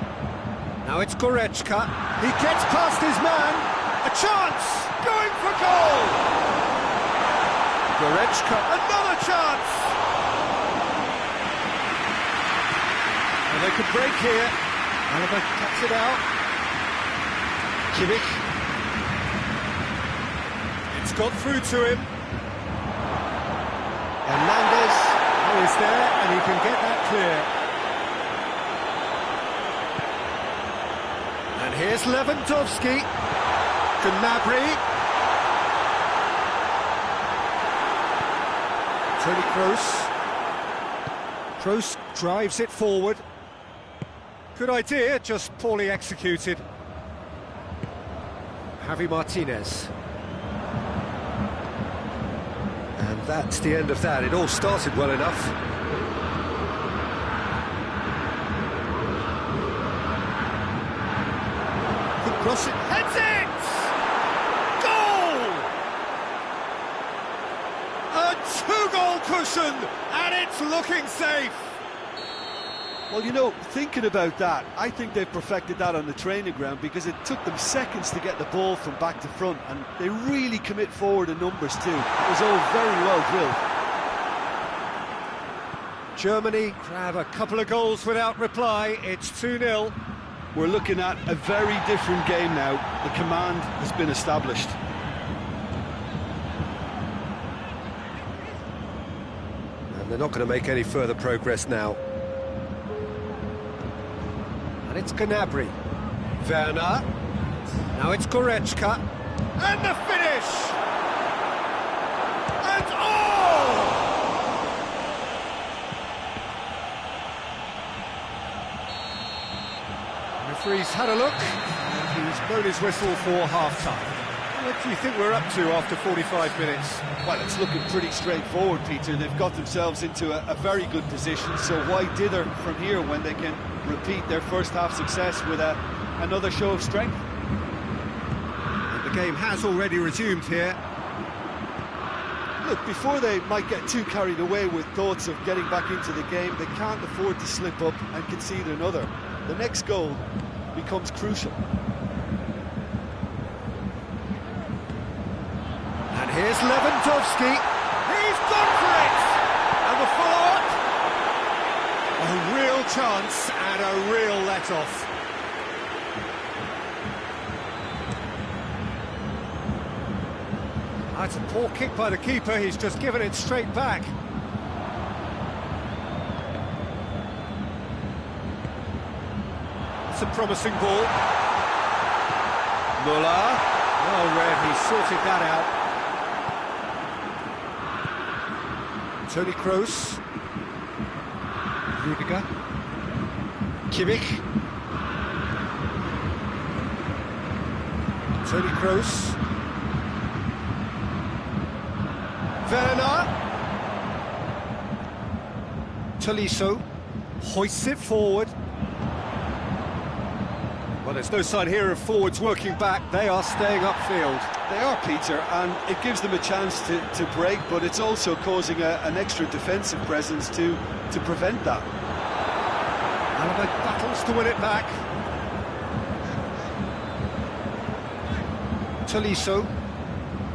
Now it's Goretzka. He gets past his man. A chance! Going for goal! Goretzka, another chance! And they could break here. Alaba cuts it out. Kimmich. It's got through to him. Hernandez is there, and he can get that clear. And here's Lewandowski. Gnabry. Toni Kroos. Kroos drives it forward. Good idea, just poorly executed. Javi Martinez. And that's the end of that. It all started well enough. Could cross it. Heads it! Goal! A two-goal cushion, and it's looking safe. Well, you know, thinking about that, I think they've perfected that on the training ground because it took them seconds to get the ball from back to front, and they really commit forward in numbers too. It was all very well drilled. Germany grab a couple of goals without reply. It's 2-0. We're looking at a very different game now. The command has been established. And they're not going to make any further progress now. And it's Gnabry. Werner. Now it's Goretzka. And the finish! And oh! Referee's had a look, and he's blown his whistle for half-time. What do you think we're up to after 45 minutes? Well, it's looking pretty straightforward, Peter. They've got themselves into a very good position, so why dither from here when they can repeat their first half success with another show of strength? And the game has already resumed here. Look, before they might get too carried away with thoughts of getting back into the game, they can't afford to slip up and concede another. The next goal becomes crucial. And here's Lewandowski. He's gone for it! And the follow-up. A real chance and a real let-off. That's a poor kick by the keeper. He's just given it straight back. It's a promising ball. Muller. Well read, he sorted that out. Toni Kroos. Rudiger. Kimmich. Toni Kroos. Werner. Tolisso hoists it forward. Well, there's no sign here of forwards working back. They are staying upfield. They are, Peter, and it gives them a chance to break, but it's also causing an extra defensive presence to prevent that. Alaba battles to win it back. Tolisso.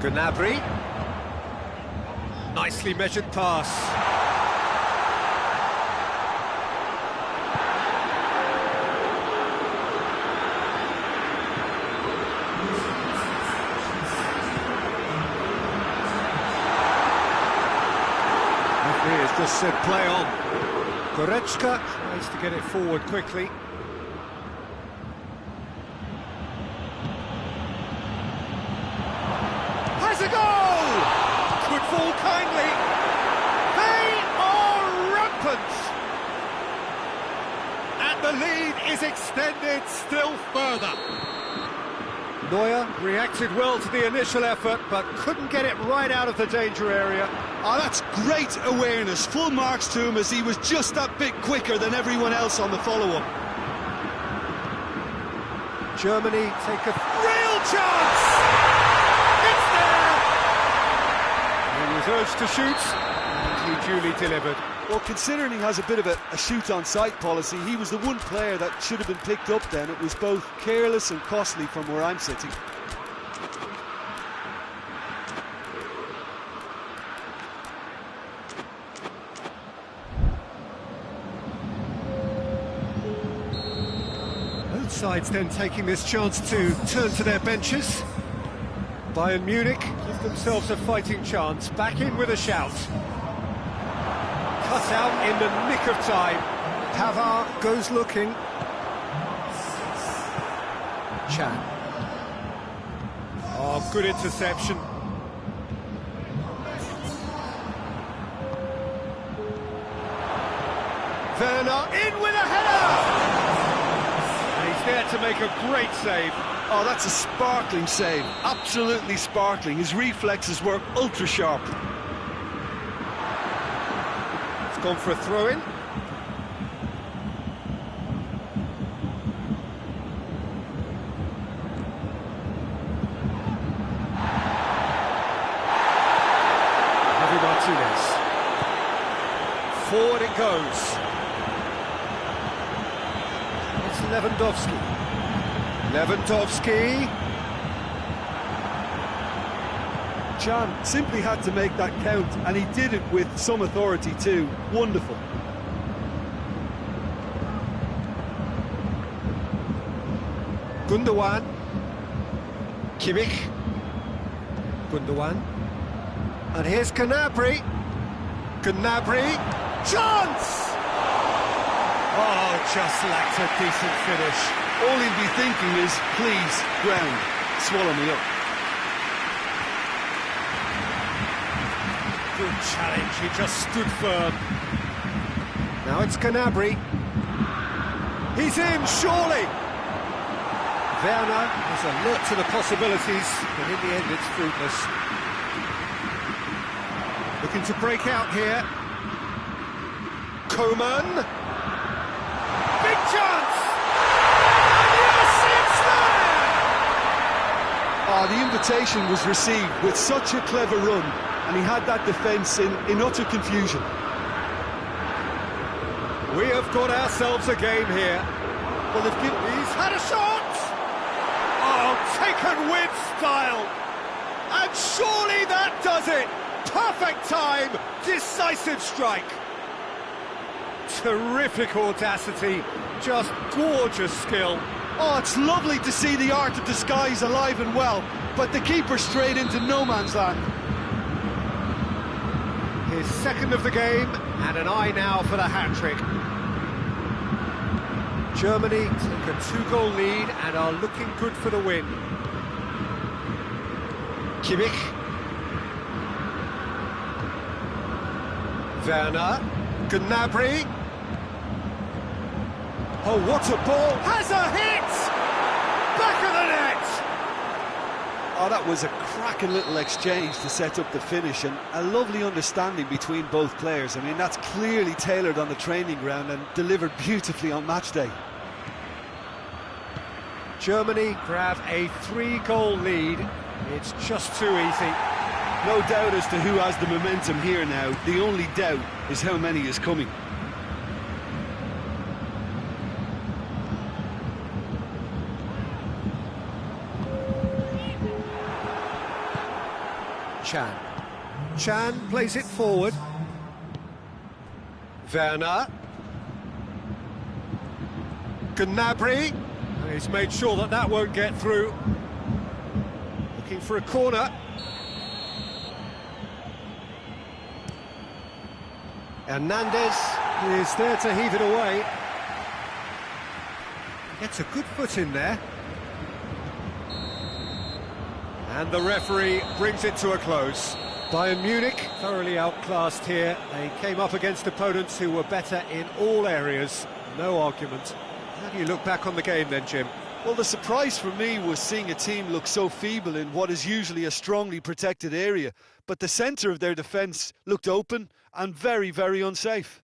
Gnabry. Nicely measured pass. Referee has just said play on. Goretzka tries to get it forward quickly. Has a goal! Could fall kindly. They are rampant. And the lead is extended still further. Neuer reacted well to the initial effort, but couldn't get it right out of the danger area. Oh, that's great awareness. Full marks to him as he was just that bit quicker than everyone else on the follow-up. Germany take a real chance! It's there! He was urged to shoot, and he duly delivered. Well, considering he has a bit of a shoot-on-sight policy, he was the one player that should have been picked up then. It was both careless and costly from where I'm sitting. Both sides then taking this chance to turn to their benches. Bayern Munich give themselves a fighting chance, back in with a shout. Cut out in the nick of time. Pavard goes looking. Chan. Oh, good interception. Werner in with a header! And he's there to make a great save. Oh, that's a sparkling save. Absolutely sparkling. His reflexes were ultra-sharp. Gone for a throw-in. Javi Martinez. Forward it goes. It's Lewandowski. Lewandowski. Chan simply had to make that count, and he did it with some authority too. Wonderful. Gundogan. Kimmich. Gundogan. And here's Gnabry. Gnabry. Chance! Oh, just lacked a decent finish. All he'd be thinking is, please, ground, swallow me up. Good challenge, he just stood firm. Now it's Gnabry. He's in, surely! Werner is alert to the possibilities, but in the end it's fruitless. Looking to break out here. Coman. Big chance! And yes, it's there! Oh, the invitation was received with such a clever run, and he had that defence in utter confusion. We have got ourselves a game here. Well, he's had a shot! Oh, taken with style! And surely that does it! Perfect time, decisive strike. Terrific audacity, just gorgeous skill. Oh, it's lovely to see the art of disguise alive and well, but the keeper straight into no man's land. His second of the game, and an eye now for the hat-trick. Germany take a 2-goal lead and are looking good for the win. Kimmich. Werner. Gnabry. Oh, what a ball! Has a hit! Back of the net! Oh, that was a cracking little exchange to set up the finish, and a lovely understanding between both players. I mean, that's clearly tailored on the training ground and delivered beautifully on match day. Germany grab a 3-goal lead. It's just too easy. No doubt as to who has the momentum here now. The only doubt is how many is coming. Chan plays it forward. Werner. Gnabry. He's made sure that that won't get through. Looking for a corner. Hernandez is there to heave it away. Gets a good foot in there. And the referee brings it to a close. Bayern Munich thoroughly outclassed here. They came up against opponents who were better in all areas. No argument. How do you look back on the game then, Jim? Well, the surprise for me was seeing a team look so feeble in what is usually a strongly protected area. But the centre of their defence looked open and very, very unsafe.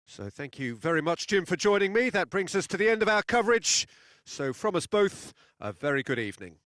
So thank you very much, Jim, for joining me. That brings us to the end of our coverage. So from us both, a very good evening.